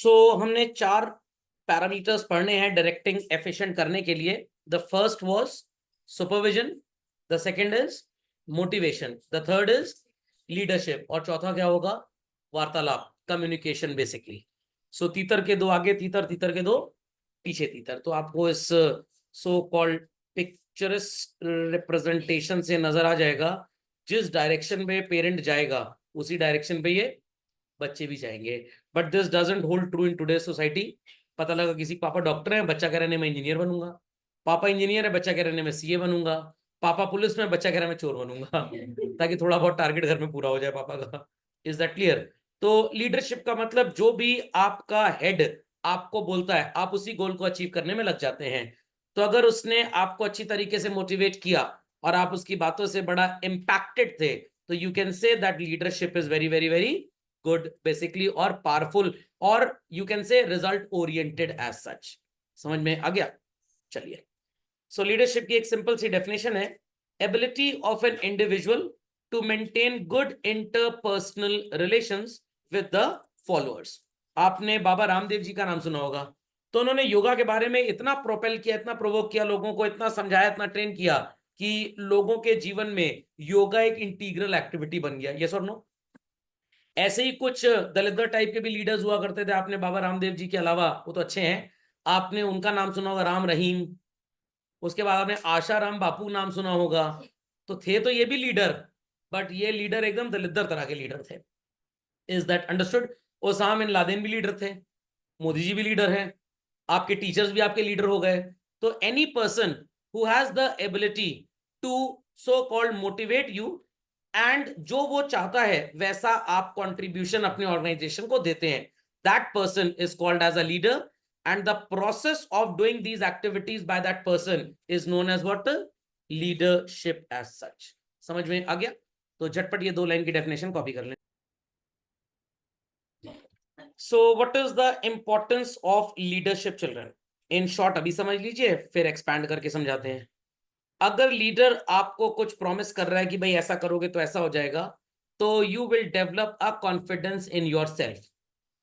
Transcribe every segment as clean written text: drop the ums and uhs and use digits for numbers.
हमने 4 पैरामीटर्स पढ़ने हैं डायरेक्टिंग एफिशिएंट करने के लिए। The first was supervision, the second is motivation, the third is leadership और चौथा क्या होगा? वार्तालाप, कम्युनिकेशन बेसिकली। तीतर के दो आगे तीतर, तीतर के दो पीछे तीतर। तो आपको इस सो कॉल्ड पिक्चरस रिप्रेजेंटेशन से नजर आ जाएगा जिस डायरेक्शन में पेरेंट जाएगा उसी डायरेक्शन पे ये बच्चे भी जाएंगे। But this doesn't hold true in today society. पता लगा किसी पापा डॉक्टर है, बच्चा कह रहा है मैं इंजीनियर बनूंगा। पापा इंजीनियर है, बच्चा कह रहा है मैं सीए बनूंगा। पापा पुलिस में, बच्चा कह रहा है मैं चोर बनूंगा ताकि थोड़ा बहुत टारगेट घर में पूरा हो जाए पापा का। Is that clear? तो लीडरशिप का मतलब जो भी आपका हेड आपको बोलता है आप उसी गोल को अचीव करने में लग जाते हैं। तो अगर उसने आपको अच्छी तरीके से मोटिवेट किया और आप उसकी बातों से बड़ा इम्पैक्टेड थे तो you can say that leadership is very very very good basically और पावरफुल और you can say result oriented as such. समझ में आ गया? चलिए, सो लीडरशिप की एक सिंपल सी डेफिनेशन है, ability of an individual to maintain good interpersonal relations with the followers. आपने बाबा रामदेव जी का नाम सुना होगा। तो उन्होंने योगा के बारे में इतना प्रोपेल किया, इतना प्रोवोक किया, लोगों को इतना समझाया, इतना ट्रेन किया कि लोगों के जीवन में योगा एक इंटीग्रल एक्टिविटी बन गया। यस और नो? ऐसे ही कुछ दलिद्र टाइप के भी लीडर्स हुआ करते थे। आपने बाबा रामदेव जी के अलावा, वो तो अच्छे हैं, आपने उनका नाम सुना होगा, राम रहीम। उसके बाद आपने आशाराम बापू नाम सुना होगा। तो थे तो ये भी लीडर, बट ये लीडर एकदम दलिद्र तरह के लीडर थे। Is that understood? Osama bin Laden भी लीडर थे, मोदी जी भी लीडर हैं, आपके टीचर्स भी आपके लीडर हो गए। तो any person who has the ability to so called motivate you and जो वो चाहता है वैसा आप कंट्रीब्यूशन अपने ऑर्गेनाइजेशन को देते हैं, that person is called as a leader and the process of doing these activities by that person is known as what? Leadership as such. समझ में आ गया? तो झटपट ये 2 लाइन की डेफिनेशन कॉपी कर लें। So what is the importance of leadership children? In short अभी समझ लीजिए, फिर एक्सपैंड करके समझाते हैं। अगर लीडर आपको कुछ प्रॉमिस कर रहा है कि भाई ऐसा करोगे तो ऐसा हो जाएगा, तो you will develop a confidence in your self.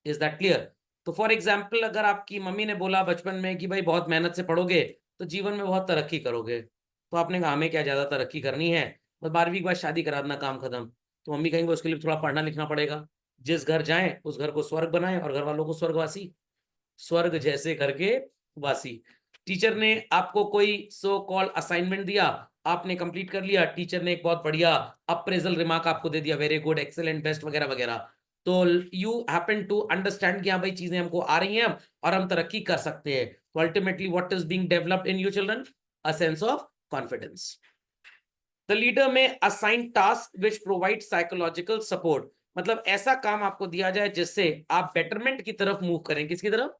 Is that clear? तो फॉर एग्जाम्पल, अगर आपकी मम्मी ने बोला बचपन में कि भाई बहुत मेहनत से पढ़ोगे तो जीवन में बहुत तरक्की करोगे, तो आपने कहा हमें क्या ज्यादा तरक्की करनी है, बस 12वीं के बाद शादी करा देना, काम खत्म। तो मम्मी कहेंगे उसके लिए थोड़ा पढ़ना लिखना पड़ेगा। जिस घर जाएं उस घर को स्वर्ग बनाएं और घर वालों को स्वर्गवासी, स्वर्ग जैसे घर के वासी। टीचर ने आपको कोई सो कॉल असाइनमेंट दिया, आपने कंप्लीट कर लिया, टीचर ने एक बहुत बढ़िया अप्रेजल रिमार्क आपको दे दिया, वेरी गुड, एक्सेलेंट, बेस्ट वगैरह वगैरह। तो यू हैपन टू अंडरस्टैंड कि हाँ भाई चीजें हमको आ रही हैं अब और हम तरक्की कर सकते हैं। तो ultimately what is being developed in you children? A sense of confidence. The leader में assign task which provide psychological support, मतलब ऐसा काम आपको दिया जाए जिससे आप बेटरमेंट की तरफ मूव करें। किसकी तरफ?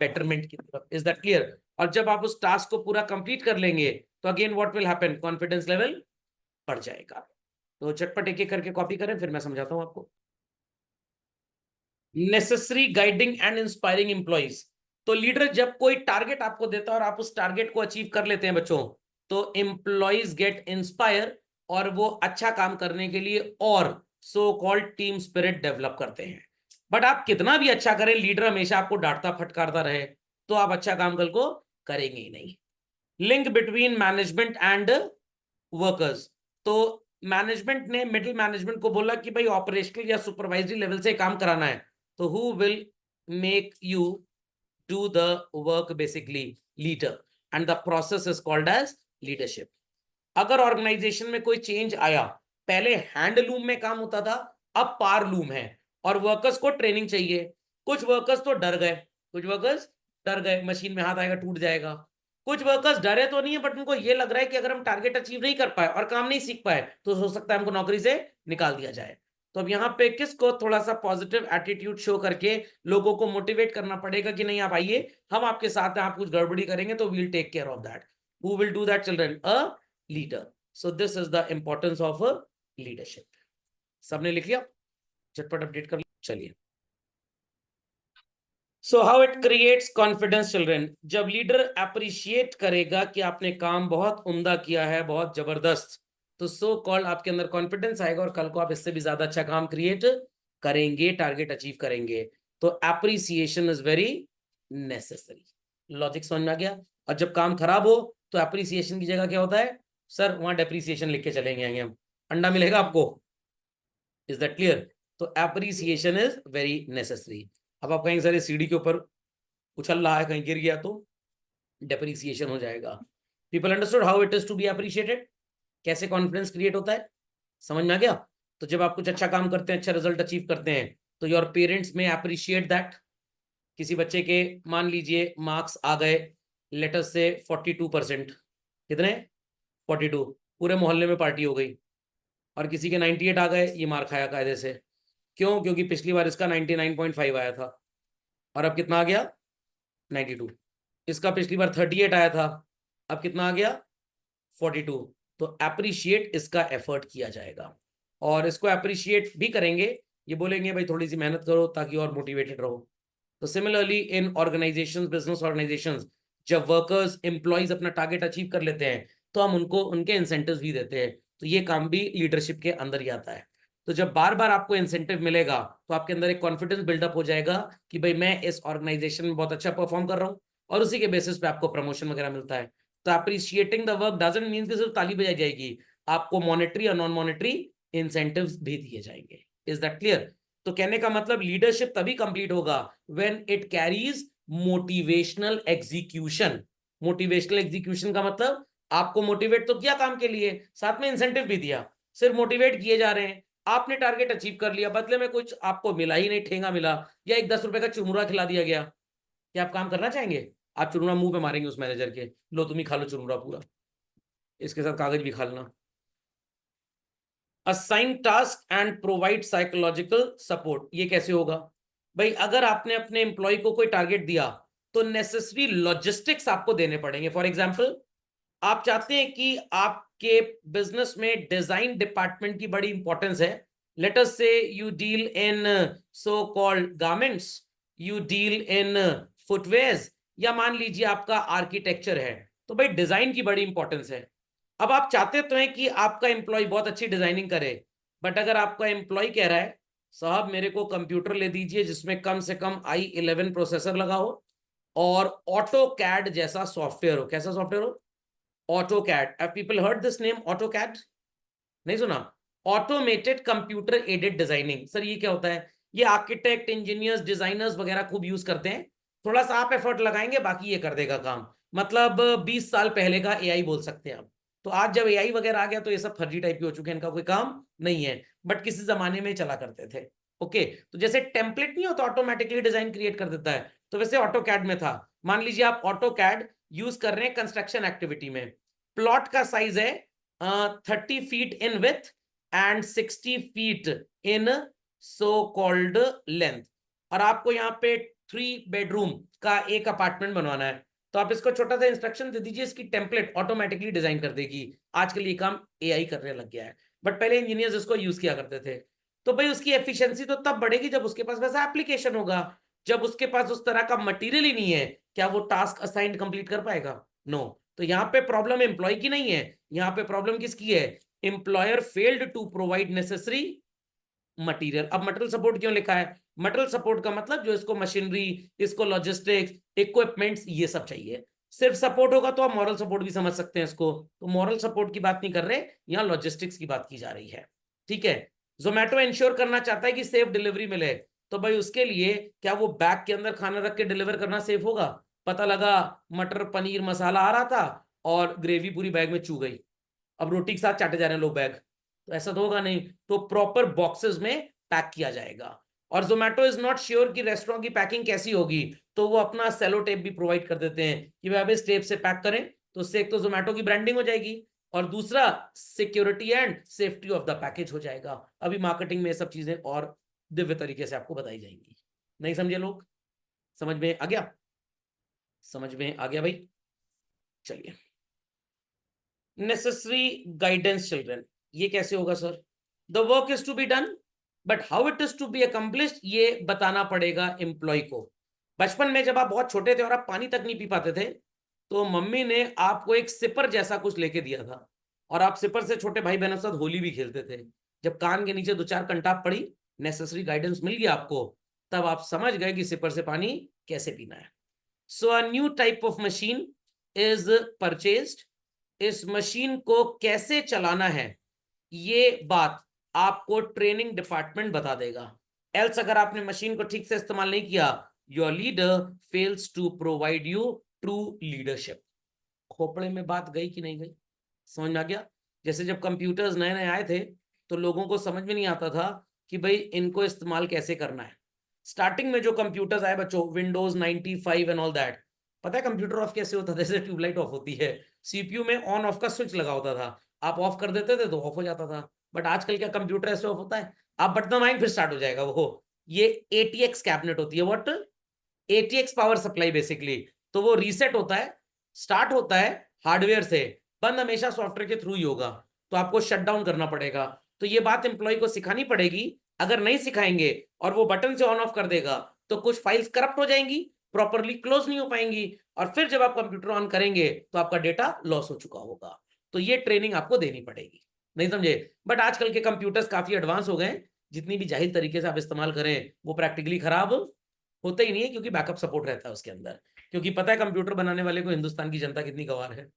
बेटरमेंट की तरफ। Is that clear? और जब आप उस टास्क को पूरा कंप्लीट कर लेंगे तो again what will happen? Confidence level बढ़ जाएगा। तो झटपट एक एक करके कॉपी करें, फिर मैं समझाता हूं आपको। Necessary guiding and inspiring employees. तो लीडर जब कोई टारगेट आपको देता है और आप उस टारगेट को अचीव कर लेते हैं बच्चों, तो एम्प्लॉइज गेट इंस्पायर और वो अच्छा काम करने के लिए और so called team spirit develop करते हैं। बट आप कितना भी अच्छा करें, लीडर हमेशा आपको डांटता फटकारता रहे तो आप अच्छा काम कल को करेंगे ही नहीं। Link between management and workers. तो मैनेजमेंट ने मिडिल मैनेजमेंट को बोला कि भाई ऑपरेशनल या सुपरवाइजरी लेवल से काम कराना है, तो who will make you do the work? Basically leader, and the process is called as leadership. अगर ऑर्गेनाइजेशन में कोई चेंज आया, पहले हैंडलूम में काम होता था, अब पावरलूम है और वर्कर्स को ट्रेनिंग चाहिए। कुछ वर्कर्स तो डर गए, कुछ वर्कर्स डर गए, मशीन में हाथ आएगा टूट जाएगा। कुछ वर्कर्स डरे तो नहीं है, बट उनको ये लग रहा है कि अगर हम टारगेट अचीव नहीं कर पाए और काम नहीं सीख पाए तो हो सकता है हमको नौकरी से निकाल दिया जाए। तो अब यहाँ पे किसको थोड़ा सा पॉजिटिव एटीट्यूड शो करके लोगों को मोटिवेट करना पड़ेगा कि नहीं आप आइए, हम आपके साथ हैं, आप कुछ गड़बड़ी करेंगे तो we'll take care of that. Who will do that children? A leader. So this is the importance of leadership. सबने लिख लिया? झटपट अपडेट कर लिया। चलिए, so how it creates confidence children? जब लीडर अप्रिशिएट करेगा कि आपने काम बहुत उम्दा किया है, बहुत जबरदस्त, तो सो कॉल्ड आपके अंदर कॉन्फिडेंस आएगा और कल को आप इससे भी ज्यादा अच्छा काम क्रिएट करेंगे, टारगेट अचीव करेंगे। तो appreciation is very necessary. Logic समझ में आ गया? और जब काम खराब हो तो एप्रिसिएशन की जगह क्या होता है? सर वहां डेप्रिसिएशन लिख के चलेंगे आएंगे हम, अंडा मिलेगा आपको। Is that clear? तो एप्रिसिएशन इज वेरी नेसेसरी। अब आप कहेंगे सर सीढ़ी के ऊपर उछल रहा है, कहीं गिर गया तो डेप्रिसिएशन हो जाएगा। People understood how it is to be appreciated, कैसे कॉन्फिडेंस क्रिएट होता है? समझ में आ गया? तो जब आप कुछ अच्छा काम करते हैं, अच्छा रिजल्ट अचीव करते हैं, तो योर पेरेंट्स में अप्रिशिएट दैट। किसी बच्चे के मान लीजिए मार्क्स आ गए लेट अस से 42%, कितने? 42, पूरे मोहल्ले में पार्टी हो गई। और किसी के 98 आ गए, ये मार खाया कायदे से। क्यों? क्योंकि पिछली बार इसका 99.5 आया था और अब कितना आ गया? 92। इसका पिछली बार 38 आया था, अब कितना आ गया? 42। तो अप्रिशिएट इसका एफर्ट किया जाएगा। और इसको अप्रिशिएट भी करेंगे, ये बोलेंगे भाई थोड़ी सी मेहनत करो ताकि और मोटिवेटेड रहो। तो similarly in organisations, business organisations, जब वर्कर्स एम्प्लॉइज अपना टारगेट अचीव कर लेते हैं तो हम उनको उनके इंसेंटिव्स भी देते हैं। तो ये काम भी लीडरशिप के अंदर ही आता है। तो जब बार बार आपको इंसेंटिव मिलेगा तो आपके अंदर एक कॉन्फिडेंस बिल्डअप हो जाएगा कि भाई मैं इस ऑर्गेनाइजेशन में बहुत अच्छा परफॉर्म कर रहा हूँ, और उसी के बेसिस पे आपको प्रमोशन वगैरह मिलता है। तो appreciating the work doesn't mean कि सिर्फ ताली बजाई जाएगी, आपको मॉनेटरी और नॉन मॉनेटरी इंसेंटिव्स भी दिए जाएंगे। Is that clear? तो कहने का मतलब लीडरशिप तभी कंप्लीट होगा when it carries motivational execution. Motivational execution का मतलब आपको मोटिवेट तो किया काम के लिए, साथ में इंसेंटिव भी दिया। सिर्फ मोटिवेट किए जा रहे हैं, आपने टारगेट अचीव कर लिया, बदले में कुछ आपको मिला ही नहीं, ठेंगा मिला या एक 10 रुपए का चुरमुरा खिला दिया गया, क्या आप काम करना चाहेंगे? आप चुरमुरा मुंह पे मारेंगे उस मैनेजर के, लो तुम ही खा लो चुरमुरा पूरा, इसके साथ कागज भी खा लेना। Assign task and provide psychological support, ये कैसे होगा भाई? अगर आपने अपने एम्प्लॉय को कोई टारगेट दिया तो नेसेसरी लॉजिस्टिक्स आपको देने पड़ेंगे। फॉर एग्जांपल, आप चाहते हैं कि आपके बिजनेस में डिजाइन डिपार्टमेंट की बड़ी इंपॉर्टेंस है। लेट अस से you deal in so called garments, you deal in footwears, या मान लीजिए आपका आर्किटेक्चर है, तो भाई डिजाइन की बड़ी इंपॉर्टेंस है। अब आप चाहते तो हैं कि आपका एम्प्लॉय बहुत अच्छी डिजाइनिंग करे, बट अगर आपका एम्प्लॉय कह रहा है साहब मेरे को कंप्यूटर ले दीजिए जिसमें कम से कम i11 प्रोसेसर लगा हो और ऑटो कैड जैसा सॉफ्टवेयर हो। कैसा सॉफ्टवेयर हो? AutoCAD. Have people heard this name AutoCAD? नहीं सुना? Automated computer aided designing. Sir ये क्या होता है? ये आर्किटेक्ट, इंजीनियर्स, डिजाइनर्स वगैरह खूब यूज करते हैं। थोड़ा सा आप एफर्ट लगाएंगे, बाकी ये कर देगा काम। मतलब 20 साल पहले का एआई बोल सकते हैं आप। तो आज जब एआई वगैरह आ गया तो ये सब फर्जी टाइप के हो चुके हैं, इनका कोई काम नहीं है, बट किसी जमाने में चला करते थे। ओके, तो जैसे टेम्पलेट नहीं होता ऑटोमेटिकली डिजाइन क्रिएट कर देता है, तो वैसे ऑटो कैड में था। मान लीजिए आप ऑटो कैड यूज कर रहे हैं कंस्ट्रक्शन एक्टिविटी में, प्लॉट का साइज है 30 feet in with and 60 feet in so called length, और आपको यहाँ पे 3 बेडरूम का एक अपार्टमेंट बनवाना है। तो आप इसको छोटा सा इंस्ट्रक्शन दे दीजिए, इसकी टेम्पलेट ऑटोमेटिकली डिजाइन कर देगी। आजकल ये काम एआई करने लग गया है, बट पहले इंजीनियर्स इसको यूज किया करते थे। तो भाई उसकी एफिशिएंसी तो तब बढ़ेगी जब उसके पास वैसा एप्लीकेशन होगा। जब उसके पास उस तरह का मटेरियल ही नहीं है, क्या वो टास्क असाइंड कंप्लीट कर पाएगा? नो। तो यहाँ पे प्रॉब्लम एम्प्लॉय की नहीं है, यहाँ पे प्रॉब्लम किसकी है? Employer failed to provide necessary material. अब मटेरियल सपोर्ट क्यों लिखा है? मटेरियल सपोर्ट का मतलब जो इसको मशीनरी, इसको लॉजिस्टिक्स, इक्विपमेंट्स, ये सब चाहिए। सिर्फ सपोर्ट होगा तो आप मॉरल सपोर्ट भी समझ सकते हैं इसको, तो मॉरल सपोर्ट की बात नहीं कर रहे, यहाँ लॉजिस्टिक्स की बात की जा रही है। ठीक है? जोमेटो इंश्योर करना चाहता है कि सेफ डिलीवरी मिले, तो भाई उसके लिए क्या वो बैग के अंदर खाना रख के डिलीवर करना सेफ होगा? पता लगा मटर पनीर मसाला आ रहा था और ग्रेवी पूरी बैग में चू गई, अब रोटी के साथ चाटे जा रहे हैं लोग बैग, तो ऐसा तो होगा नहीं। तो प्रॉपर बॉक्सेस में पैक किया जाएगा। और जोमेटो इज नॉट श्योर कि रेस्टोरेंट की पैकिंग कैसी होगी, तो वो अपना सेलो टेप भी प्रोवाइड कर देते हैं कि भाई इस टेप से पैक करें, तो उससे एक तो जोमेटो की ब्रांडिंग हो जाएगी और दूसरा security and safety of the package हो जाएगा। अभी मार्केटिंग में ये सब चीजें और दिव्य तरीके से आपको बताई जाएंगी। नहीं समझे लोग? समझ में आ गया? समझ में आ गया भाई? चलिए, नेसेसरी गाइडेंस चिल्ड्रन, ये कैसे होगा sir? The work is to be done but how it is to be accomplished ये बताना पड़ेगा एम्प्लॉय को। बचपन में जब आप बहुत छोटे थे और आप पानी तक नहीं पी पाते थे, तो मम्मी ने आपको एक सिपर जैसा कुछ लेके दिया था, और आप सिपर से छोटे भाई बहनों के साथ होली भी खेलते थे। जब कान के नीचे 2-4 कंटाप पड़ी, नेसेसरी गाइडेंस मिल गया आपको, तब आप समझ गए कि सिपर से पानी कैसे पीना है। So a new type of machine is purchased. इस मशीन को कैसे चलाना है ये बात आपको ट्रेनिंग डिपार्टमेंट बता देगा। एल्स अगर आपने मशीन को ठीक से इस्तेमाल नहीं किया, your leader fails to provide you true leadership. खोपड़े में बात गई कि नहीं गई, समझ में आ गया? जैसे जब कंप्यूटर्स नए नए आए थे तो लोगों को समझ में नहीं आता था कि भाई इनको इस्तेमाल कैसे करना है। स्टार्टिंग में जो कंप्यूटर्स आए बच्चों, विंडोज 95 एंड ऑल दैट, पता है कंप्यूटर ऑफ कैसे होता था? जैसे ट्यूबलाइट ऑफ होती है, सीपीयू में ऑन ऑफ का स्विच लगा होता था, आप ऑफ कर देते थे तो ऑफ हो जाता था। बट आजकल क्या कंप्यूटर ऐसे ऑफ होता है? आप बटन दबाएंगे फिर स्टार्ट हो जाएगा वो। ये एटीएक्स कैबिनेट होती है, what? ATX power supply basically. तो वो रीसेट होता है, स्टार्ट होता है हार्डवेयर से, बंद हमेशा सॉफ्टवेयर के थ्रू ही होगा, तो आपको शट डाउन करना पड़ेगा। तो ये बात एम्प्लॉय को सिखानी पड़ेगी। अगर नहीं सिखाएंगे और वो बटन से ऑन ऑफ कर देगा तो कुछ फाइल्स करप्ट हो जाएंगी, प्रॉपरली क्लोज नहीं हो पाएंगी, और फिर जब आप कंप्यूटर ऑन करेंगे तो आपका डेटा लॉस हो चुका होगा। तो ये ट्रेनिंग आपको देनी पड़ेगी, नहीं समझे? बट आजकल के कंप्यूटर्स काफी एडवांस हो गए, जितनी भी जाहिल तरीके से आप इस्तेमाल करें वो प्रैक्टिकली खराब होता ही नहीं है, क्योंकि बैकअप सपोर्ट रहता है उसके अंदर। क्योंकि पता है कंप्यूटर बनाने वाले को हिंदुस्तान की जनता कितनी गवार है।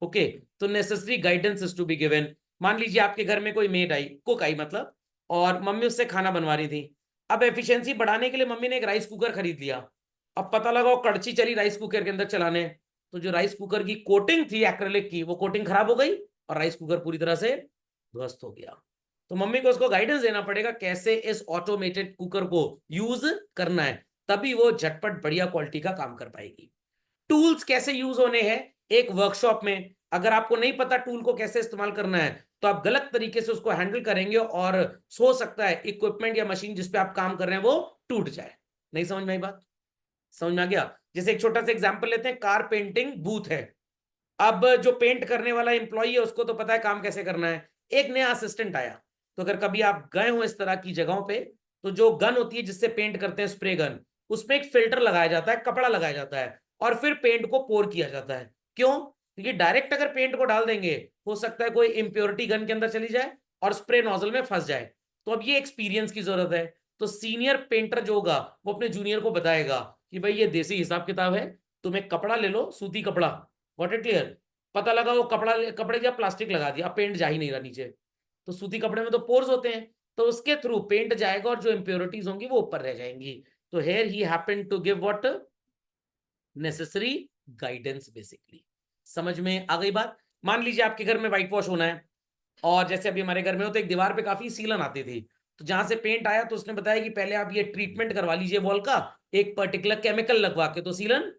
ओके, तो necessary guidance is to be given. मान लीजिए आपके घर में कोई मेड आई, कुक आई मतलब, और मम्मी उससे खाना बनवा रही थी। अब एफिशिएंसी बढ़ाने के लिए मम्मी ने एक राइस कुकर खरीद लिया। अब पता लगा वो कड़छी चली राइस कुकर के अंदर चलाने, तो जो राइस कुकर की कोटिंग थी एक्रेलिक की, वो कोटिंग खराब हो गई और राइस कुकर पूरी तरह से ध्वस्त हो गया। तो मम्मी को उसको गाइडेंस देना पड़ेगा कैसे इस ऑटोमेटेड कुकर को यूज करना है, तभी वो झटपट बढ़िया क्वालिटी का काम कर पाएगी। टूल्स कैसे यूज होने हैं एक वर्कशॉप में, अगर आपको नहीं पता टूल को कैसे इस्तेमाल करना है तो आप गलत तरीके से उसको हैंडल करेंगे और हो सकता है इक्विपमेंट या मशीन जिस पे आप काम कर रहे हैं वो टूट जाए। नहीं समझ में आई बात? समझ में आ गया? जैसे एक छोटा सा एग्जांपल लेते हैं, कार पेंटिंग बूथ है। अब जो पेंट करने वाला एम्प्लॉय है उसको तो पता है काम कैसे करना है, एक नया असिस्टेंट आया। तो अगर कभी आप गए हो इस तरह की जगहों पे, तो जो गन होती है जिससे पेंट करते हैं, स्प्रे गन, उसमें एक फिल्टर लगाया जाता है, कपड़ा लगाया जाता है, और फिर पेंट को पोर किया जाता है। क्यों? क्योंकि डायरेक्ट अगर पेंट को डाल देंगे हो सकता है कोई इंप्योरिटी गन के अंदर चली जाए और स्प्रे नोजल में फंस जाए। तो अब ये एक्सपीरियंस की जरूरत है। तो सीनियर पेंटर जो होगा वो अपने जूनियर को बताएगा कि भाई ये देसी हिसाब किताब है, तुम एक कपड़ा ले लो, सूती कपड़ा, वॉट इट क्लियर? पता लगा वो कपड़े या प्लास्टिक लगा दिया, अब पेंट जा ही नहीं रहा नीचे। तो सूती कपड़े में तो पोर्स होते हैं, तो उसके थ्रू पेंट जाएगा और जो इंप्योरिटीज होंगी वो ऊपर रह जाएंगी। तो here he happened to give what? Necessary guidance basically. समझ में आ गई बात? मान लीजिए आपके घर में व्हाइट वॉश होना है, और जैसे अभी हमारे घर में हो तो एक दीवार पे काफी सीलन आती थी, तो जहां से पेंट आया तो उसने बताया कि पहले आप ये ट्रीटमेंट करवा लीजिए वॉल का, एक पर्टिकुलर केमिकल लगवा के, तो सीलन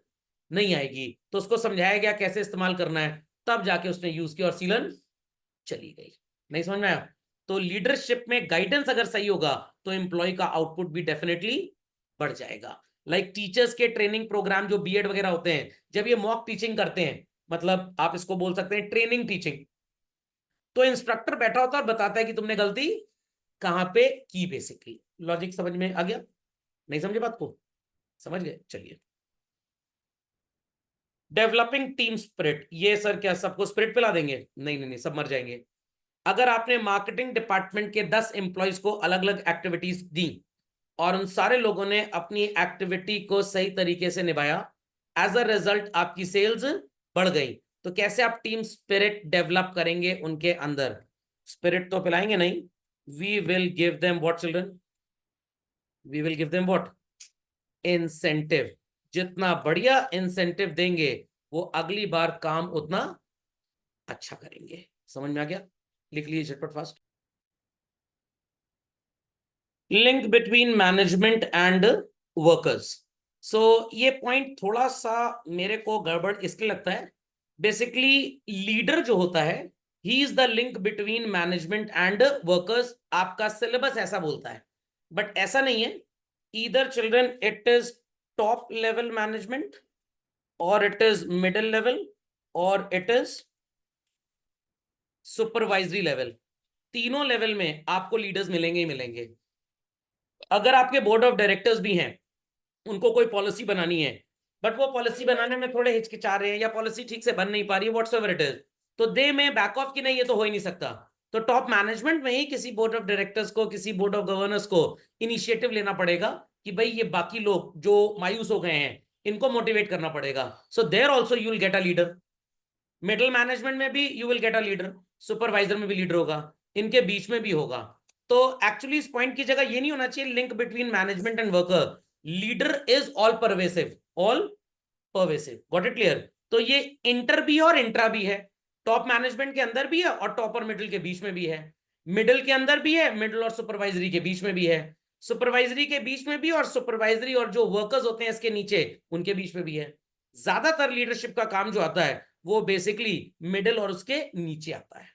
नहीं आएगी। तो उसको समझाया गया कैसे इस्तेमाल करना है, तब जाके उसने यूज किया और सीलन चली गई। नहीं समझ में आया? तो लीडरशिप में गाइडेंस अगर सही होगा तो एम्प्लॉय का आउटपुट भी डेफिनेटली बढ़ जाएगा। लाइक टीचर्स के ट्रेनिंग प्रोग्राम जो बीएड वगैरह होते हैं, जब ये मॉक टीचिंग करते हैं, मतलब आप इसको बोल सकते हैं ट्रेनिंग टीचिंग, तो इंस्ट्रक्टर बैठा होता है और बताता है कि तुमने गलती कहां पे की। बेसिकली लॉजिक समझ में आ गया? नहीं समझे बात को? समझ गए? चलिए, डेवलपिंग टीम स्पिरिट, ये सर क्या सबको स्पिरिट पिला देंगे? नहीं नहीं नहीं, सब मर जाएंगे। अगर आपने मार्केटिंग डिपार्टमेंट के 10 एम्प्लॉयज को अलग अलग एक्टिविटीज दी और उन सारे लोगों ने अपनी एक्टिविटी को सही तरीके से निभाया, एज अ रिजल्ट आपकी सेल्स बढ़ गई, तो कैसे आप टीम स्पिरिट डेवलप करेंगे उनके अंदर? स्पिरिट तो पिलाएंगे नहीं, we will give them what children? We will give them what? Incentive. जितना बढ़िया इंसेंटिव देंगे वो अगली बार काम उतना अच्छा करेंगे। समझ में आ गया? लिख लीजिए झटपट fast. Link between management and workers. So ये पॉइंट थोड़ा सा मेरे को गड़बड़ इसलिए लगता है, बेसिकली लीडर जो होता है he is the link between management and workers, आपका सिलेबस ऐसा बोलता है, बट ऐसा नहीं है। Either children it is top level management, और इट इज मिडिल लेवल, और इट इज सुपरवाइजरी लेवल। तीनों लेवल में आपको लीडर्स मिलेंगे ही मिलेंगे। अगर आपके बोर्ड ऑफ डायरेक्टर्स भी हैं, उनको कोई पॉलिसी बनानी है, बट वो पॉलिसी बनाने में थोड़े हिचकिचा रहे हैं या पॉलिसी ठीक से बन नहीं पा रही है, व्हाटसएवर इट इज, तो दे में बैक ऑफ की नहीं, ये तो हो ही नहीं सकता। तो टॉप मैनेजमेंट में ही किसी बोर्ड ऑफ डायरेक्टर्स को, किसी बोर्ड ऑफ गवर्नर्स को इनिशिएटिव लेना पड़ेगा कि भाई ये बाकी लोग जो मायूस हो गए हैं इनको मोटिवेट करना पड़ेगा. So there also you will get a leader. Middle management में भी you will get a leader, supervisor में भी लीडर होगा, इनके बीच में भी होगा. तो एक्चुअली इस पॉइंट की जगह ये नहीं होना चाहिए link between management and worker. Leader is all pervasive, all pervasive. Got it clear? तो ये इंटर भी है और इंट्रा भी है. टॉप मैनेजमेंट के अंदर भी है और टॉप और मिडिल के बीच में भी है. मिडिल के अंदर भी है, मिडिल और सुपरवाइजरी के बीच में भी है. सुपरवाइजरी के बीच में भी और सुपरवाइजरी और जो वर्कर्स होते हैं इसके नीचे उनके बीच में भी है. ज्यादातर लीडरशिप का काम जो आता है वो बेसिकली मिडिल और उसके नीचे आता है.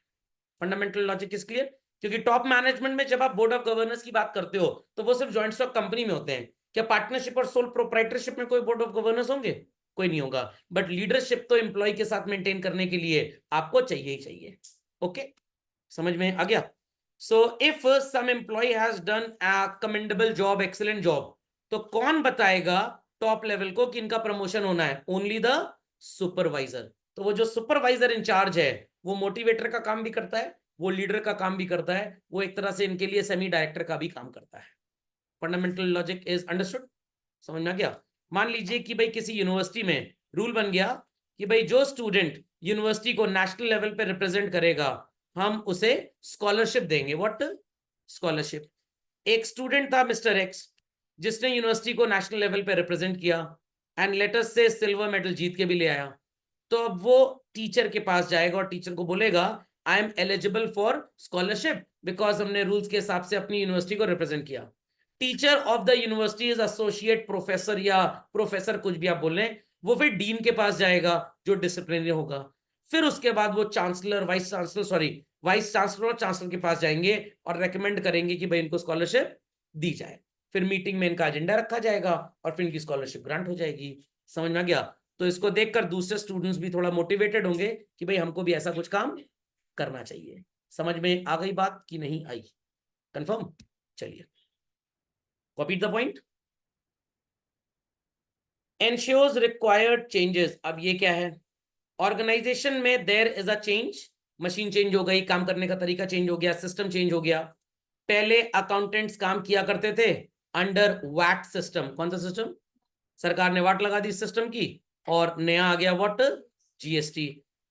Fundamental logic is clear? क्योंकि टॉप मैनेजमेंट में जब आप बोर्ड ऑफ गवर्नर्स की बात करते हो तो वो सिर्फ जॉइंट स्टॉक कंपनी में होते हैं. क्या पार्टनरशिप और सोल प्रोप्राइटरशिप में कोई बोर्ड ऑफ गवर्नर्स होंगे? कोई नहीं होगा. बट लीडरशिप तो एम्प्लॉय के साथ मेंटेन करने के लिए आपको चाहिए ही चाहिए. ओके, समझ में आ गया? So if some employee has done a commendable job, excellent job, तो कौन बताएगा टॉप लेवल को कि इनका प्रमोशन होना है? Only the supervisor. तो वो जो सुपरवाइजर इंचार्ज है वो मोटिवेटर का काम भी करता है, वो लीडर का काम भी करता है, वो एक तरह से इनके लिए सेमी डायरेक्टर का भी काम करता है. Fundamental logic is understood? समझ में आ गया? मान लीजिए कि भाई किसी यूनिवर्सिटी में रूल बन गया कि भाई जो स्टूडेंट यूनिवर्सिटी को नेशनल लेवल पे रिप्रेजेंट करेगा हम उसे स्कॉलरशिप देंगे. What scholarship? एक स्टूडेंट था मिस्टर एक्स जिसने यूनिवर्सिटी को नेशनल लेवल पे रिप्रेजेंट किया एंड लेटर्स से सिल्वर मेडल जीत के भी ले आया. तो अब वो टीचर के पास जाएगा और टीचर को बोलेगा I am eligible for scholarship because हमने रूल्स के हिसाब से अपनी यूनिवर्सिटी को रिप्रेजेंट किया. Teacher of the university is associate professor या प्रोफेसर, कुछ भी आप बोल रहे हैं, वो फिर डीन के पास जाएगा जो डिसिप्लिनरी होगा. फिर उसके बाद वो chancellor, vice chancellor, sorry vice chancellor और चांसलर के पास जाएंगे और रेकमेंड करेंगे कि भाई इनको स्कॉलरशिप दी जाए. फिर मीटिंग में इनका एजेंडा रखा जाएगा और फिर इनकी स्कॉलरशिप ग्रांट हो जाएगी. समझ में आ गया? तो इसको देखकर दूसरे स्टूडेंट्स भी थोड़ा मोटिवेटेड होंगे कि भाई हमको भी ऐसा कुछ काम करना चाहिए. समझ में आ गई बात कि नहीं आई? कंफर्म? चलिए, copy the point. Ensures required changes. अब ये क्या है? ऑर्गेनाइजेशन में there is a change. Machine change हो गई, काम करने का तरीका चेंज हो गया, सिस्टम चेंज हो गया. पहले अकाउंटेंट्स काम किया करते थे अंडर वैट सिस्टम. कौन सा सिस्टम? सरकार ने वाट लगा दी सिस्टम की और नया आ गया व्हाट? जीएसटी.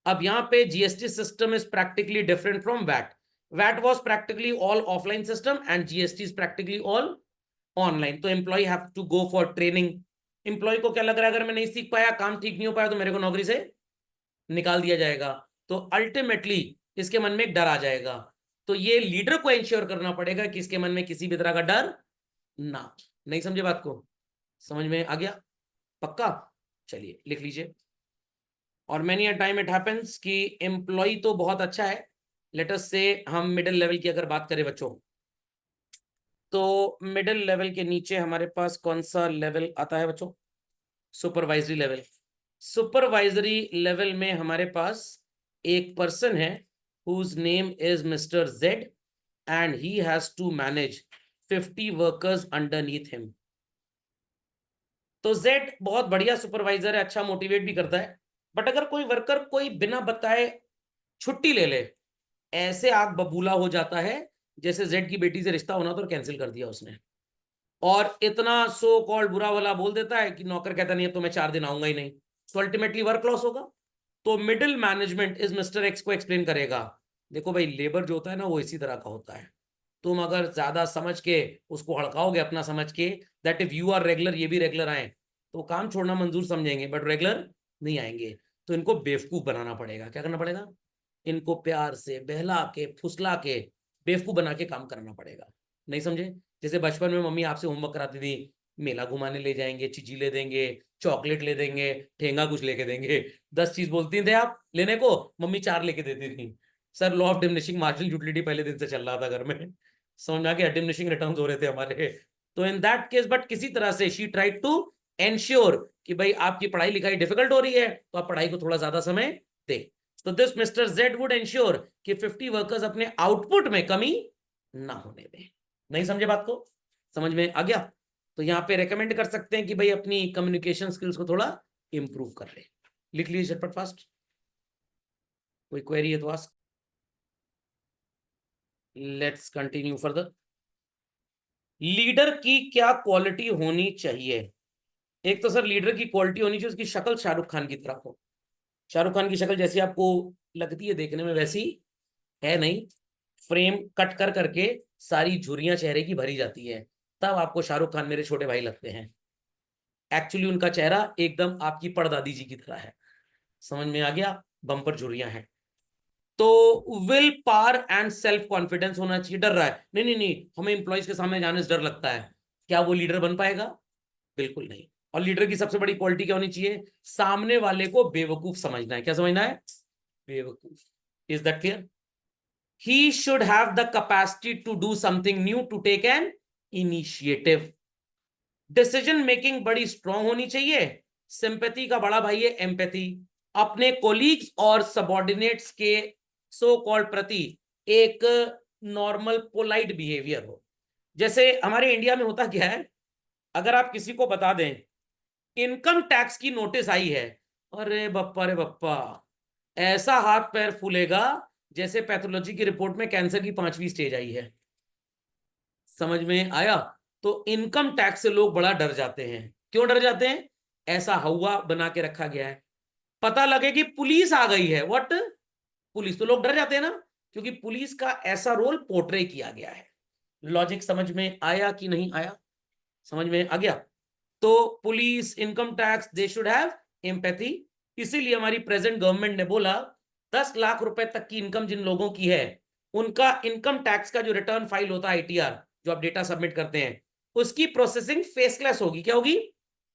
अब यहां पे GST system is practically different from VAT. VAT was practically all offline system and GST is practically all online. तो employ have to go for training. Employ को क्या लग रहा है अगर मैं नहीं सीख पाया, काम ठीक नहीं हो पाया तो मेरे को नौकरी से निकाल दिया जाएगा. तो अल्टीमेटली इसके मन में एक डर आ जाएगा. तो ये लीडर को इंश्योर करना पड़ेगा कि इसके मन में किसी भी तरह का डर ना. नहीं समझे बात को? समझ में आ गया? पक्का? चलिए लिख लीजिए. और many a time it happens कि एम्प्लॉय तो बहुत अच्छा है. लेट अस से हम मिडिल लेवल की अगर बात करें बच्चों, तो मिडिल लेवल के नीचे हमारे पास कौन सा लेवल आता है बच्चों? Supervisory level. सुपरवाइजरी लेवल में हमारे पास एक पर्सन है whose name is mister Z and he has to manage 50 workers underneath him. तो जेड बहुत बढ़िया सुपरवाइजर है, अच्छा मोटिवेट भी करता है. बट अगर कोई वर्कर कोई बिना बताए छुट्टी ले ले, ऐसे आग बबूला हो जाता है जैसे जेड की बेटी से रिश्ता होना तो कैंसिल कर दिया उसने. और इतना सो कॉल्ड बुरा वाला बोल देता है कि नौकर कहता नहीं है तो मैं 4 दिन आऊंगा ही नहीं. तो अल्टीमेटली वर्क लॉस होगा. तो मिडिल मैनेजमेंट इस मिस्टर एक्स को एक्सप्लेन करेगा, देखो भाई लेबर जो होता है ना वो इसी तरह का होता है. तुम अगर ज्यादा समझ के उसको हड़काओगे अपना समझ के that if you are regular ये भी रेगुलर आए तो काम छोड़ना मंजूर समझेंगे बट रेगुलर नहीं आएंगे. तो इनको बेवकूफ बनाना पड़ेगा. क्या करना पड़ेगा? इनको प्यार से बहला के फुसला के बेवकूफ बना के काम करना पड़ेगा. नहीं समझे? जैसे बचपन में मम्मी आपसे होमवर्क कराती थी, मेला घुमाने ले जाएंगे, चिची ले देंगे, चॉकलेट ले देंगे, ठेंगा कुछ लेके देंगे. 10 चीज बोलती थे आप लेने को, मम्मी 4 लेके देती थी. Sir law of diminishing marginal utility पहले दिन से चल रहा था घर में. समझ में आ गया? डिमिनिशिंग रिटर्न्स हो रहे थे हमारे. तो इन दैट केस बट किसी तरह से शी ट्राइड टू एंश्योर कि भाई आपकी पढ़ाई लिखाई डिफिकल्ट हो रही है तो आप पढ़ाई को थोड़ा ज्यादा समय दे. तो this mister Z would ensure कि 50 वर्कर्स अपने आउटपुट में कमी ना होने दें. नहीं समझे बात को? समझ में आ गया? तो यहां पे रेकमेंड कर सकते हैं कि भाई अपनी कम्युनिकेशन स्किल्स को थोड़ा इंप्रूव कर ले. लिख लीजिए झटपट फास्ट. कोई क्वेरी है तो ask. Let's continue further. Leader की क्या क्वालिटी होनी चाहिए? एक तो सर लीडर की क्वालिटी होनी चाहिए उसकी शक्ल शाहरुख खान की तरह हो। शाहरुख खान की शक्ल जैसी आपको लगती है देखने में वैसी है नहीं, फ्रेम कट कर करके सारी झुर्रियां चेहरे की भरी जाती है, तब आपको शाहरुख खान मेरे छोटे भाई लगते हैं। एक्चुअली उनका चेहरा एकदम आपकी परदादी जी की तरह है। समझ में आ गया? बम्पर झुर्रियां हैं। तो will power and self confidence होना चाहिए। डर रहा है, नहीं नहीं नहीं, हमें इंप्लॉइज के सामने जाने से डर लगता है, क्या वो लीडर बन पाएगा? बिल्कुल नहीं। और लीडर की सबसे बड़ी क्वालिटी क्या होनी चाहिए? सामने वाले को बेवकूफ समझना है। क्या समझना है? बेवकूफ। Is that clear? He should have the capacity to do something new, to take an initiative. Decision making बड़ी स्ट्रांग होनी चाहिए। सिंपैथी का बड़ा भाई है एम्पैथी। अपने कोलीग्स और सबॉर्डिनेट्स के सो कॉल्ड प्रति एक नॉर्मल पोलाइट बिहेवियर हो। जैसे हमारे इंडिया में होता क्या है, अगर आप किसी को बता दें इनकम टैक्स की नोटिस आई है, अरे बप्पा रे बप्पा, ऐसा हाथ पैर फूलेगा जैसे पैथोलॉजी की रिपोर्ट में कैंसर की 5वीं स्टेज आई है। समझ में आया? तो इनकम टैक्स से लोग बड़ा डर जाते हैं। क्यों डर जाते हैं? ऐसा हवा बना के रखा गया है। पता लगे कि पुलिस आ गई है, व्हाट, पुलिस, तो लोग डर जाते हैं ना, क्योंकि पुलिस का ऐसा रोल पोर्ट्रे किया गया है। लॉजिक समझ में आया कि नहीं आया? समझ में आ गया? तो police, income tax, they should have empathy. इसीलिए हमारी प्रेजेंट गवर्नमेंट ने बोला 10 लाख रुपए तक की इनकम जिन लोगों की है, उनका इनकम टैक्स का जो रिटर्न फाइल होता है आईटीआर, जो आप डेटा सबमिट करते हैं, उसकी प्रोसेसिंग फेसलेस होगी। क्या होगी?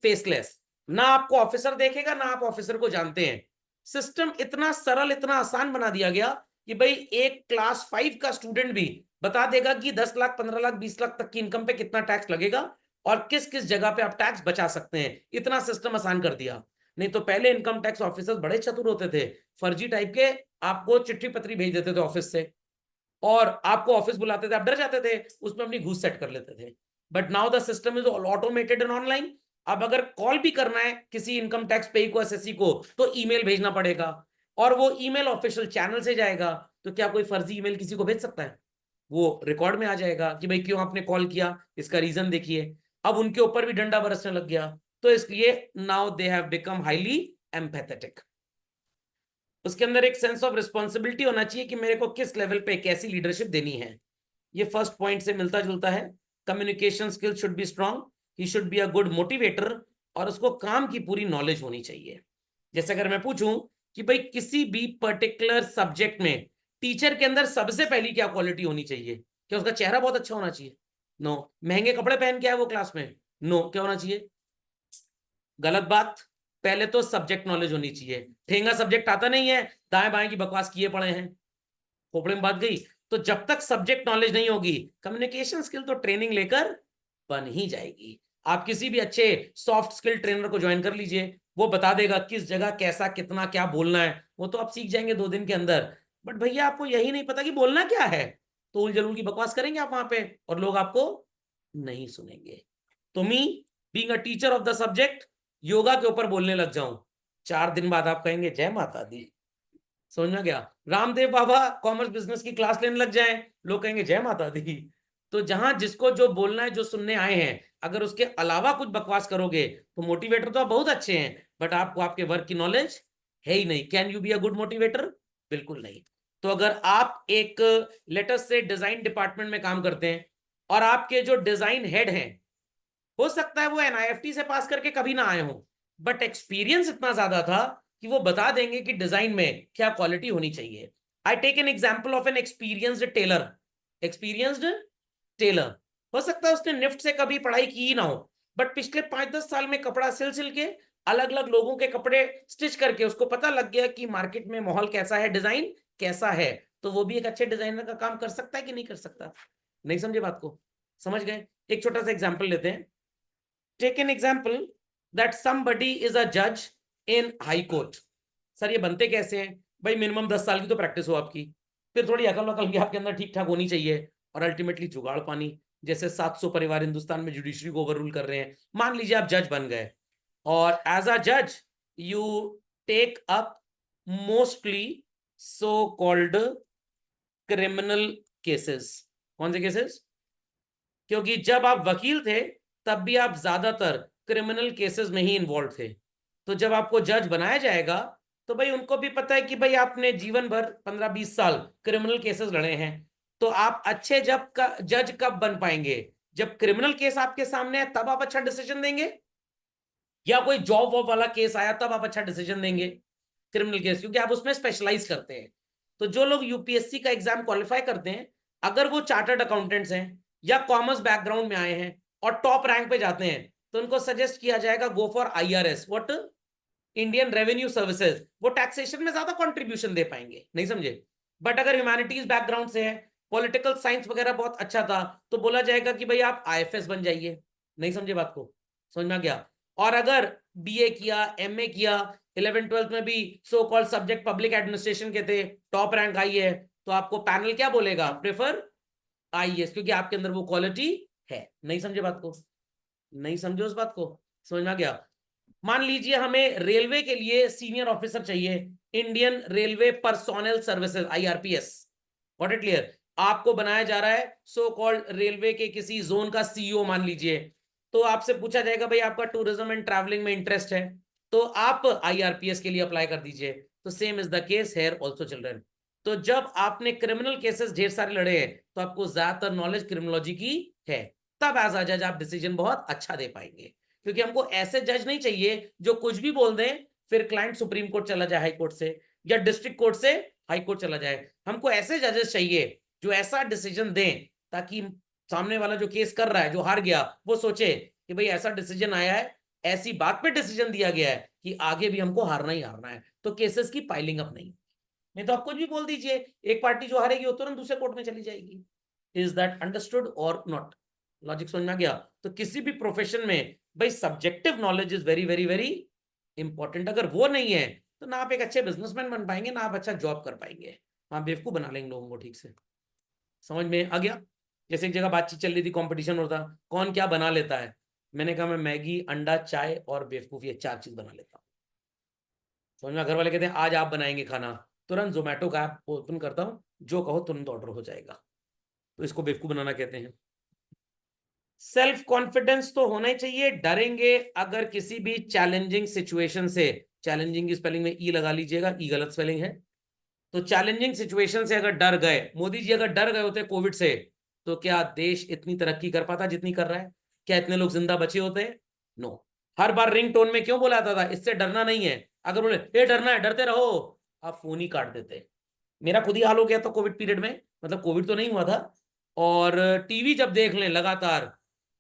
फेसलेस। ना आपको ऑफिसर देखेगा, ना आप ऑफिसर को जानते हैं। सिस्टम इतना सरल, इतना आसान बना दिया गया कि भाई एक क्लास 5 का स्टूडेंट भी बता देगा कि 10 लाख, 15 लाख, 20 लाख तक की इनकम पे कितना टैक्स लगेगा और किस किस जगह पे आप टैक्स बचा सकते हैं। इतना सिस्टम आसान कर दिया। नहीं तो पहले इनकम टैक्स ऑफिसर्स बड़े चतुर होते थे, फर्जी टाइप के, आपको चिट्ठी पत्री भेज देते थे ऑफिस से और आपको ऑफिस बुलाते थे, आप डर जाते थे, उसमें अपनी घूस सेट कर लेते थे। But now the system is automated and online. अब अगर कॉल भी करना है किसी इनकम टैक्स पे को, एसएससी को, तो ईमेल भेजना पड़ेगा और वो ईमेल ऑफिशियल चैनल से जाएगा। तो क्या कोई फर्जी ईमेल किसी को भेज सकता है? वो रिकॉर्ड में आ जाएगा कि भाई क्यों आपने कॉल किया, इसका रीजन देखिए। अब उनके ऊपर भी डंडा बरसने लग गया। तो इसलिए now they have become highly empathetic. उसके अंदर एक सेंस ऑफ रिस्पॉन्सिबिलिटी होना चाहिए कि मेरे को किस लेवल पे कैसी लीडरशिप देनी है। ये फर्स्ट पॉइंट से मिलता जुलता है। Communication skill should be strong, he should be a good motivator, और उसको काम की पूरी नॉलेज होनी चाहिए। जैसे अगर मैं पूछूं कि भाई किसी भी पर्टिकुलर सब्जेक्ट में टीचर के अंदर सबसे पहली क्या क्वालिटी होनी चाहिए? क्या उसका चेहरा बहुत अच्छा होना चाहिए? नो। महंगे कपड़े पहन के आए वो क्लास में? नो। क्या होना चाहिए? गलत बात। पहले तो सब्जेक्ट नॉलेज होनी चाहिए। ठेंगा सब्जेक्ट आता नहीं है, दाएं बाएं की बकवास किए पड़े हैं, खोपड़े में बात गई। तो जब तक सब्जेक्ट नॉलेज नहीं होगी, कम्युनिकेशन स्किल तो ट्रेनिंग लेकर बन ही जाएगी। आप किसी भी अच्छे सॉफ्ट स्किल ट्रेनर को ज्वाइन कर लीजिए, वो बता देगा किस जगह कैसा कितना क्या बोलना है, वो तो आप सीख जाएंगे 2 दिन के अंदर। बट भैया आपको यही नहीं पता कि बोलना क्या है, तो उल जलूल की बकवास करेंगे आप वहां पे और लोग आपको नहीं सुनेंगे। तो me being a teacher of the subject, yoga के ऊपर बोलने लग जाऊं, 4 दिन बाद आप कहेंगे जय माता दी। समझ में गया? रामदेव बाबा कॉमर्स बिजनेस की क्लास लेने लग जाएं, लोग कहेंगे जय माता दी। तो जहां जिसको जो बोलना है, जो सुनने आए हैं, अगर उसके अलावा कुछ बकवास करोगे तो मोटिवेटर तो आप बहुत अच्छे हैं, बट आपको आपके वर्क की नॉलेज है ही नहीं। Can you be a good motivator? बिल्कुल नहीं। तो अगर आप एक लेटेस्ट से डिजाइन डिपार्टमेंट में काम करते हैं और आपके जो डिजाइन हेड हैं, हो सकता है वो एनआईएफटी से पास करके कभी ना आए हो, बट एक्सपीरियंस इतना ज्यादा था कि वो बता देंगे कि डिजाइन में क्या क्वालिटी होनी चाहिए। I take an example of an experienced tailor. Experienced tailor, हो सकता है उसने निफ्ट से कभी पढ़ाई की ही ना हो, बट पिछले 5-10 साल में कपड़ा सिल सिल के अलग अलग लोगों के कपड़े स्टिच करके उसको पता लग गया कि मार्केट में माहौल कैसा है, डिजाइन कैसा है। तो वो भी एक अच्छे डिजाइनर का काम कर सकता है कि नहीं कर सकता? नहीं समझे बात को? समझ गए? एक छोटा सा एग्जाम्पल लेते हैं। Take an example that somebody is a जज इन हाई कोर्ट। सर ये बनते कैसे हैं? भाई मिनिमम 10 साल की तो प्रैक्टिस हो आपकी, फिर थोड़ी अकल वकल भी आपके अंदर ठीक ठाक होनी चाहिए, और अल्टीमेटली जुगाड़ पानी। जैसे 700 परिवार हिंदुस्तान में जुडिशरी को ओवररूल कर रहे हैं। मान लीजिए आप जज बन गए और एज अ जज you take up mostly so called criminal cases. कौन से केसेस? क्योंकि जब आप वकील थे तब भी आप ज्यादातर क्रिमिनल केसेस में ही इन्वॉल्व थे। तो जब आपको जज बनाया जाएगा तो भाई उनको भी पता है कि भाई आपने जीवन भर 15-20 साल क्रिमिनल केसेस लड़े हैं, तो आप अच्छे जज कब बन पाएंगे? जब क्रिमिनल केस आपके सामने है तब आप अच्छा डिसीजन देंगे, या कोई जॉब वॉब वाला केस आया तब आप अच्छा डिसीजन देंगे? क्रिमिनल केस, क्योंकि आप उसमें स्पेशलाइज करते हैं। तो जो लोग यूपीएससी का एग्जाम क्वालिफाई करते हैं, अगर वो चार्टर्ड अकाउंटेंट्स हैं या कॉमर्स बैकग्राउंड में आए हैं और टॉप रैंक पे जाते हैं, तो उनको सजेस्ट किया जाएगा go for IRS, what, Indian revenue services. वो टैक्सेशन में ज्यादा कंट्रीब्यूशन दे पाएंगे, नहीं समझे? बट अगर ह्यूमैनिटीज बैकग्राउंड से है, पॉलिटिकल साइंस वगैरह बहुत अच्छा था, तो बोला जाएगा कि भाई आप आईएफएस बन जाइए। नहीं समझे बात को? समझ में आ गया? और अगर बीए किया, एमए किया, 11th-12th में भी so called subject public administration के थे, टॉप रैंक आई है, तो आपको पैनल क्या बोलेगा? प्रेफर आईएएस, क्योंकि आपके अंदर वो क्वालिटी है। नहीं समझे बात को? नहीं समझे उस बात को? समझ में आ गया? मान लीजिए हमें रेलवे के लिए सीनियर ऑफिसर चाहिए, Indian railway personnel services, IRPS. What it clear? आपको बनाया जा रहा है सो कॉल्ड रेलवे के किसी जोन का सीईओ मान लीजिए, तो आपसे पूछा जाएगा भाई आपका टूरिज्म एंड ट्रैवलिंग में इंटरेस्ट है, तो आप आईआरपीएस के लिए अप्लाई कर दीजिए। तो same is the case here also children. तो जब आपने क्रिमिनल केसेस ढेर सारे लड़े हैं तो आपको ज्यादातर नॉलेज क्रिमिनोलॉजी की है, तब एज अ जज आप डिसीजन बहुत अच्छा दे पाएंगे। क्योंकि हमको ऐसे जज नहीं चाहिए जो कुछ भी बोल दें, फिर क्लाइंट सुप्रीम कोर्ट चला जाए हाई कोर्ट से, या डिस्ट्रिक्ट कोर्ट से हाई कोर्ट चला जाए। हमको ऐसे जजेस चाहिए जो ऐसा डिसीजन दें ताकि सामने वाला जो केस कर रहा है, जो हार गया, वो सोचे कि भाई ऐसा डिसीजन आया है, ऐसी बात पे डिसीजन दिया गया है कि आगे भी हमको हारना ही हारना है, तो केसेस की पाइलिंग अप नहीं तो आप कुछ भी बोल दीजिए, एक पार्टी जो हारेगी वो तुरंत दूसरे कोर्ट में चली जाएगी। इज दैट अंडरस्टूड और नॉट? लॉजिक समझ में आ गया? तो किसी भी प्रोफेशन में भाई subjective knowledge is very very very important. अगर वो नहीं है तो ना आप एक अच्छे बिजनेसमैन बन पाएंगे, ना आप अच्छा जॉब कर पाएंगे, आप बेवकूफ बना लेंगे लोगों को। ठीक से समझ में आ गया? जैसे एक जगह बातचीत चल रही थी, कंपटीशन होता, कौन क्या बना लेता है। मैंने कहा मैं मैगी, अंडा, चाय और बेवकूफ, ये 4 चीज बना लेता हूँ। समझ में? घर वाले कहते हैं आज आप बनाएंगे खाना, तुरंत जोमेटो का ऐप ओपन करता हूँ, जो कहो तुरंत ऑर्डर हो जाएगा। तो इसको बेवकूफ बनाना कहते हैं। सेल्फ कॉन्फिडेंस तो होना ही चाहिए। डरेंगे अगर किसी भी चैलेंजिंग सिचुएशन से, चैलेंजिंग की स्पेलिंग में ई लगा लीजिएगा, ई गलत स्पेलिंग है। तो चैलेंजिंग सिचुएशन से अगर डर गए, मोदी जी अगर डर गए होते कोविड से, तो क्या देश इतनी तरक्की कर पाता जितनी कर रहा है? क्या इतने लोग जिंदा बचे होते? नो। हर बार रिंग टोन में क्यों बोला जाता था इससे डरना नहीं है? अगर बोले ये डरना है, डरते रहो, आप फोन ही काट देते। मेरा खुद ही हाल हो गया था कोविड पीरियड में, मतलब कोविड तो नहीं हुआ था, और टीवी जब देख लें लगातार,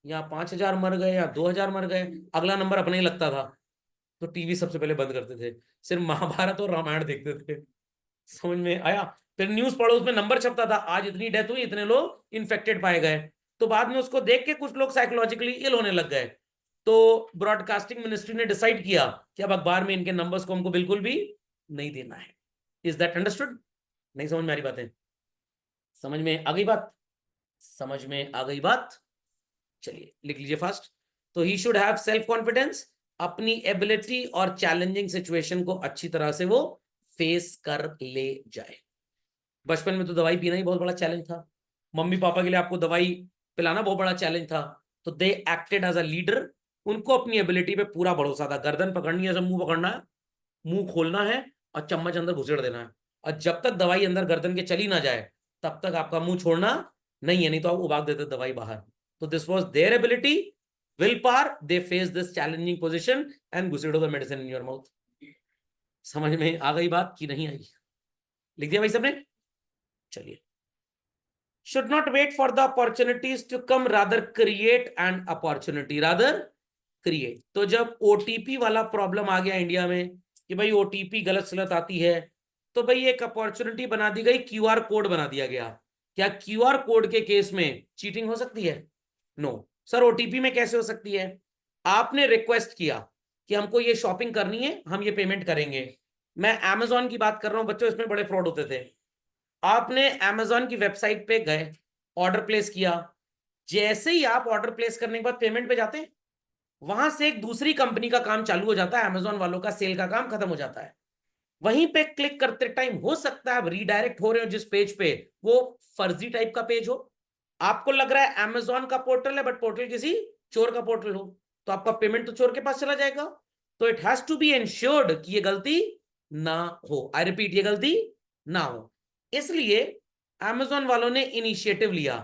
या 5,000 मर गए या 2,000 मर गए, अगला नंबर अपने ही लगता था, तो टीवी सबसे पहले बंद करते थे, सिर्फ महाभारत और रामायण देखते थे। समझ में आया? फिर न्यूज पढ़ो, उसमें नंबर छपता था, आज इतनी डेथ हुई, इतने लोग इन्फेक्टेड पाए गए। तो बाद में उसको देख के कुछ लोग साइकोलॉजिकली इल होने लग गए, तो ब्रॉडकास्टिंग मिनिस्ट्री ने डिसाइड किया कि अब अखबार में इनके नंबर्स को हमको बिल्कुल भी नहीं देना है। Is that understood? नहीं समझ में आ रही बातें? समझ में आ गई बात? समझ में आ गई बात? चलिए लिख लीजिए फास्ट। तो he should have self confidence, अपनी एबिलिटी और चैलेंजिंग सिचुएशन को अच्छी तरह से वो फेस कर ले जाए। बचपन में तो दवाई पीना ही बहुत बड़ा चैलेंज था, मम्मी पापा के लिए आपको दवाई पिलाना बहुत बड़ा चैलेंज था, तो they acted as a leader. उनको अपनी एबिलिटी पे पूरा भरोसा था, गर्दन पकड़नी है, मुंह पकड़ना है, मुंह खोलना है और चम्मच अंदर घुसेड़ देना है, और जब तक दवाई अंदर गर्दन के चली ना जाए तब तक आपका मुंह छोड़ना नहीं है, नहीं तो आप उबाग देते दवाई बाहर। तो this was their ability, will power, they face this challenging position and घुसेड़ो the medicine in your mouth. समझ में आ गई बात कि नहीं आई? लिख दिया भाई सबने? चलिए, should not wait for the opportunities to come, rather create an opportunity, rather create। तो जब ओटीपी वाला प्रॉब्लम आ गया इंडिया में कि भाई ओटीपी गलत सलत आती है, तो भाई एक अपॉर्चुनिटी बना दी गई, क्यूआर कोड बना दिया गया। क्या क्यूआर कोड के केस में चीटिंग हो सकती है? No sir. ओटीपी में कैसे हो सकती है? आपने रिक्वेस्ट किया कि हमको ये शॉपिंग करनी है, हम ये पेमेंट करेंगे। मैं अमेजोन की बात कर रहा हूं बच्चों, इसमें बड़े फ्रॉड होते थे। आपने अमेजोन की वेबसाइट पे गए, ऑर्डर प्लेस किया, जैसे ही आप ऑर्डर प्लेस करने के बाद पेमेंट पे जाते हैं, वहां से एक दूसरी कंपनी का काम चालू हो जाता है, अमेजोन वालों का सेल का काम खत्म हो जाता है। वहीं पे क्लिक करते टाइम हो सकता है आप रीडायरेक्ट हो रहे हो जिस पेज पे, वो फर्जी टाइप का पेज हो, आपको लग रहा है अमेजोन का पोर्टल है, बट पोर्टल किसी चोर का पोर्टल हो, तो आपका पेमेंट तो चोर के पास चला जाएगा। तो it has to be ensured कि ये गलती ना हो। आई रिपीट, ये गलती ना हो। इसलिए अमेजोन वालों ने इनिशिएटिव लिया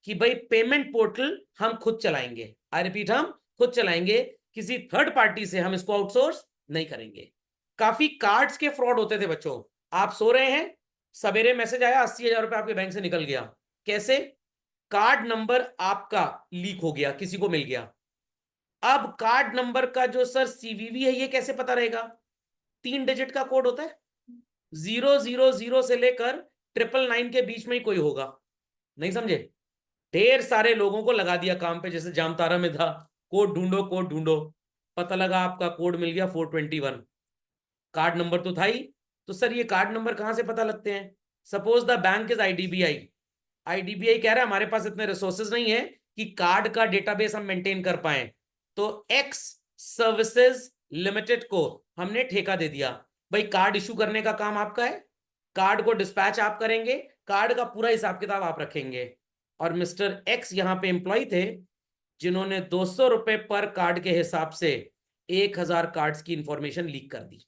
कि भाई पेमेंट पोर्टल हम खुद चलाएंगे। आई रिपीट, हम खुद चलाएंगे, किसी थर्ड पार्टी से हम इसको आउटसोर्स नहीं करेंगे। काफी कार्ड्स के फ्रॉड होते थे बच्चों। आप सो रहे हैं, सवेरे मैसेज आया 80,000 रुपए आपके बैंक से निकल गया। कैसे? कार्ड नंबर आपका लीक हो गया, किसी को मिल गया। अब कार्ड नंबर का जो सर सीवीवी है, ये कैसे पता रहेगा? 3 डिजिट का कोड होता है, 000 से लेकर 999 के बीच में ही कोई होगा। नहीं समझे? ढेर सारे लोगों को लगा दिया काम पे, जैसे जामतारा में था, कोड ढूंढो कोड ढूंढो। पता लगा आपका कोड मिल गया 421, कार्ड नंबर तो था ही। तो सर ये कार्ड नंबर कहां से पता लगते हैं? Suppose the bank is IDBI. IDBI कह रहा है हमारे पास इतने रिसोर्सेज नहीं है कि कार्ड का डेटाबेस हम मेंटेन कर पाए, तो एक्स सर्विसेज लिमिटेड को हमने ठेका दे दिया, भाई कार्ड इशू करने का काम आपका है, कार्ड को डिस्पैच आप करेंगे, कार्ड का पूरा हिसाब किताब आप रखेंगे। और मिस्टर एक्स यहां पे एम्प्लॉय थे, जिन्होंने 200 रुपए पर कार्ड के हिसाब से 1,000 कार्ड्स की इंफॉर्मेशन लीक कर दी।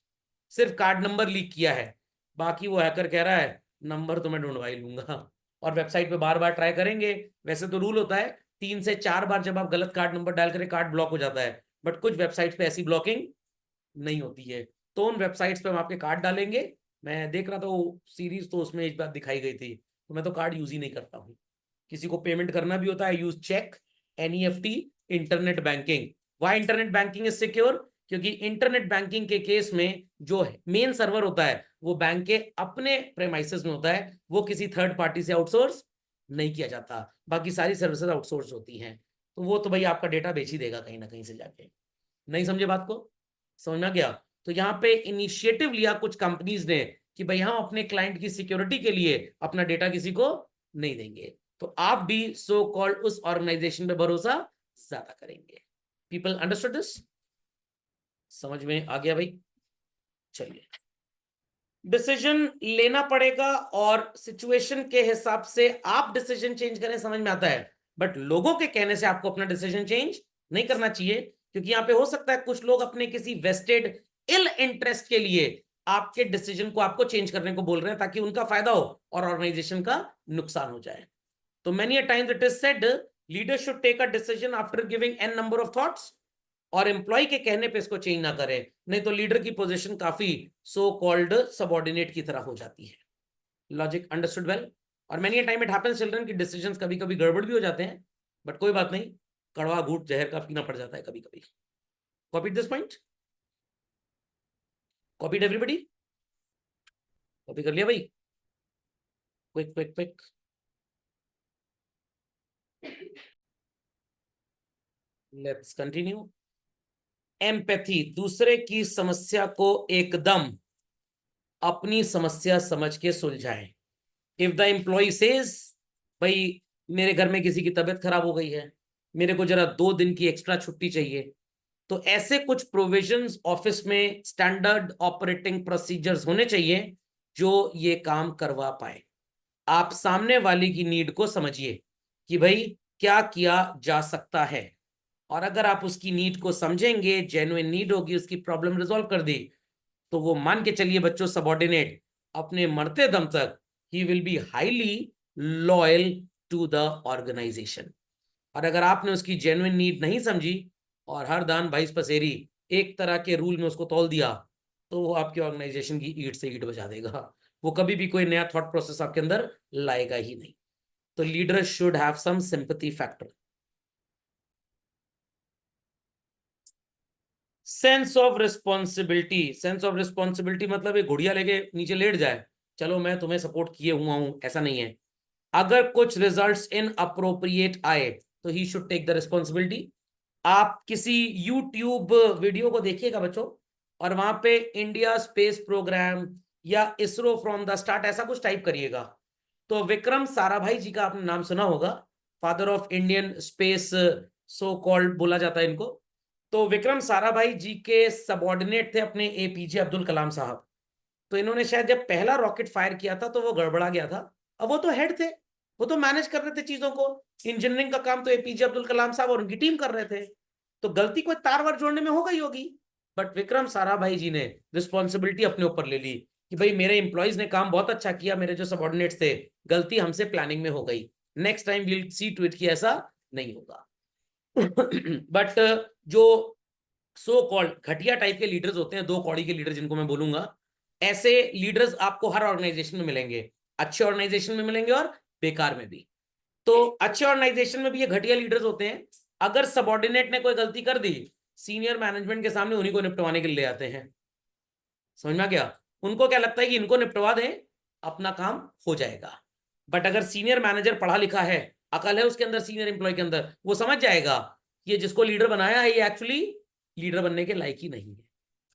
सिर्फ कार्ड नंबर लीक किया है, बाकी वो हैकर कह रहा है नंबर तो मैं ढूंढवा ही लूंगा। और वेबसाइट पे बार बार ट्राई करेंगे। वैसे तो रूल होता है 3 से 4 बार जब आप गलत कार्ड नंबर डायल करें कार्ड ब्लॉक हो जाता है, बट कुछ वेबसाइट पे ऐसी ब्लॉकिंग नहीं होती है। तो उन वेबसाइट्स पे हम आपके कार्ड डालेंगे। मैं देख रहा था वो सीरीज, तो उसमें एक बात दिखाई गई थी, तो मैं तो कार्ड यूज ही नहीं करता हूँ। किसी को पेमेंट करना भी होता है, use cheque, NEFT, internet banking. Why internet banking is secure? क्योंकि इंटरनेट बैंकिंग के केस में जो मेन सर्वर होता है वो बैंक के अपने प्रेमाइसेस में होता है, वो किसी थर्ड पार्टी से आउटसोर्स नहीं किया जाता। बाकी सारी सर्विसेज आउटसोर्स होती हैं, तो वो तो भाई आपका डेटा बेच ही देगा कहीं ना कहीं से जाके। नहीं समझे बात को? समझ में आ गया? तो यहाँ पे इनिशिएटिव लिया कुछ कंपनीज ने कि भाई हम अपने क्लाइंट की सिक्योरिटी के लिए अपना डेटा किसी को नहीं देंगे। तो आप भी सो कॉल्ड उस ऑर्गेनाइजेशन पे भरोसा ज्यादा करेंगे। People understood this? समझ में आ गया भाई? चलिए, डिसीजन लेना पड़ेगा और सिचुएशन के हिसाब से आप डिसीजन चेंज करें, समझ में आता है। बट लोगों के कहने से आपको अपना डिसीजन चेंज नहीं करना चाहिए, क्योंकि यहां पे हो सकता है कुछ लोग अपने किसी वेस्टेड इल इंटरेस्ट के लिए आपके डिसीजन को आपको चेंज करने को बोल रहे हैं, ताकि उनका फायदा हो और ऑर्गेनाइजेशन का नुकसान हो जाए। तो many a times it is said leader should take a decision after giving a number of thoughts, और एम्प्लॉय के कहने पे इसको चेंज ना करे, नहीं तो लीडर की पोजीशन काफी सो कॉल्ड सबऑर्डिनेट की तरह हो जाती है। Logic understood well? और many time it happens children की डिसीजंस कभी कभी गड़बड़ भी हो जाते हैं, बट कोई बात नहीं, कड़वा घूट जहर का पीना पड़ जाता है कभी कभी। Copied this point? Copied everybody? Copy कर लिया भाई? Quick quick quick. Let's continue. Empathy, दूसरे की समस्या को एकदम अपनी समस्या समझ के सुलझाएं। इफ द एम्प्लॉय सेज, भाई मेरे घर में किसी की तबीयत खराब हो गई है, मेरे को जरा 2 दिन की एक्स्ट्रा छुट्टी चाहिए, तो ऐसे कुछ प्रोविजंस ऑफिस में स्टैंडर्ड ऑपरेटिंग प्रोसीजर्स होने चाहिए जो ये काम करवा पाए। आप सामने वाली की नीड को समझिए कि भाई क्या किया जा सकता है, और अगर आप उसकी नीड को समझेंगे, जेन्युइन नीड होगी, उसकी प्रॉब्लम रिजॉल्व कर दी, तो वो मान के चलिए बच्चों, सबऑर्डिनेट अपने मरते दम तक he will be highly loyal to the organisation. और अगर आपने उसकी जेन्युइन नीड नहीं समझी और हर दान भाईस पसेरी एक तरह के रूल में उसको तौल दिया, तो वो आपके ऑर्गेनाइजेशन की ईंट से ईंट बजा देगा। वो कभी भी कोई नया थॉट प्रोसेस आपके अंदर लाएगा ही नहीं। तो leader should have some sympathy factor. Sense of responsibility, sense of responsibility मतलब एक घुड़िया लेके नीचे लेट जाए, चलो मैं तुम्हें सपोर्ट किए हुआ हूं, ऐसा नहीं है। अगर कुछ रिजल्ट्स इन अप्रोप्रिएट आए तो he should take the responsibility. आप किसी यूट्यूब वीडियो को देखिएगा बच्चों, और वहां पे इंडिया स्पेस प्रोग्राम या इसरो फ्रॉम द स्टार्ट ऐसा कुछ टाइप करिएगा, तो विक्रम साराभाई जी का आपने नाम सुना होगा, father of Indian space so called बोला जाता है इनको। तो विक्रम साराभाई जी के सबऑर्डिनेट थे अपने एपीजे अब्दुल कलाम साहब। तो इन्होंने शायद जब पहला रॉकेट फायर किया था तो वो गड़बड़ा गया था। अब वो तो हेड थे, वो तो मैनेज कर रहे थे चीजों को। इंजीनियरिंग का काम तो एपीजे अब्दुल कलाम साहब और उनकी टीम कर रहे थे, तो गलती कोई तार वार जोड़ने में हो गई होगी। बट विक्रम साराभाई जी ने रिस्पॉन्सिबिलिटी अपने ऊपर ले ली कि भाई मेरे एम्प्लॉयज ने काम बहुत अच्छा किया, मेरे जो सबॉर्डिनेट्स थे, गलती हमसे प्लानिंग में हो गई, next time will see to it कि ऐसा नहीं होगा। बट जो सो कॉल्ड घटिया टाइप के लीडर्स होते हैं, दो कौड़ी के लीडर जिनको मैं बोलूंगा, ऐसे लीडर्स आपको हर ऑर्गेनाइजेशन में मिलेंगे, अच्छे ऑर्गेनाइजेशन में मिलेंगे और बेकार में भी। तो अच्छे ऑर्गेनाइजेशन में भी ये घटिया लीडर्स होते हैं, अगर सबॉर्डिनेट ने कोई गलती कर दी, सीनियर मैनेजमेंट के सामने उन्हीं को निपटवाने के लिए ले आते हैं। समझ में आ गया? उनको क्या लगता है कि इनको निपटवा दें, अपना काम हो जाएगा। बट अगर सीनियर मैनेजर पढ़ा लिखा है, अकल है उसके अंदर, सीनियर एम्प्लॉय के अंदर, वो समझ जाएगा ये जिसको लीडर बनाया है ये एक्चुअली लीडर बनने के लायक ही नहीं है।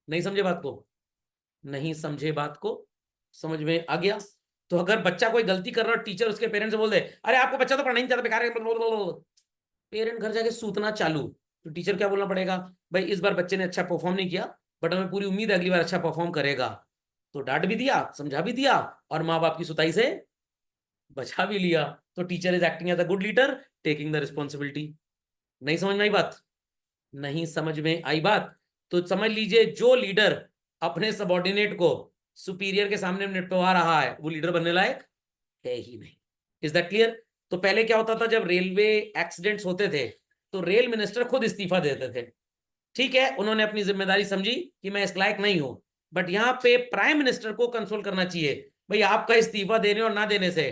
नहीं समझे बात को? नहीं समझे बात को? समझ में आ गया? तो अगर बच्चा कोई गलती कर रहा है, टीचर उसके पेरेंट्स से बोल दे अरे आपको बच्चा तो पढ़ना नहीं चाहता, बेकार है, पेरेंट घर जाके सूतना चालू, तो टीचर क्या बोलना पड़ेगा, भाई इस बार बच्चे ने अच्छा परफॉर्म नहीं किया, बट हमें पूरी उम्मीद है अगली बार अच्छा परफॉर्म करेगा। तो डांट भी दिया, समझा भी दिया, और माँ बाप की सुताई से बचा भी लिया। तो teacher is acting as a good leader, taking the responsibility. नहीं समझ में आई बात? नहीं समझ में आई बात? तो समझ लीजिए जो लीडर अपने सबॉर्डिनेट को सुपीरियर के सामने निपटवा रहा है, वो लीडर बनने लायक है ही नहीं। Is that clear? तो पहले क्या होता था, जब रेलवे एक्सीडेंट्स होते थे तो रेल मिनिस्टर खुद इस्तीफा देते थे। ठीक है, उन्होंने अपनी जिम्मेदारी समझी कि मैं इस लायक नहीं हूं, बट यहां पे प्राइम मिनिस्टर को कंसोल करना चाहिए, भाई आपका इस्तीफा देने और ना देने से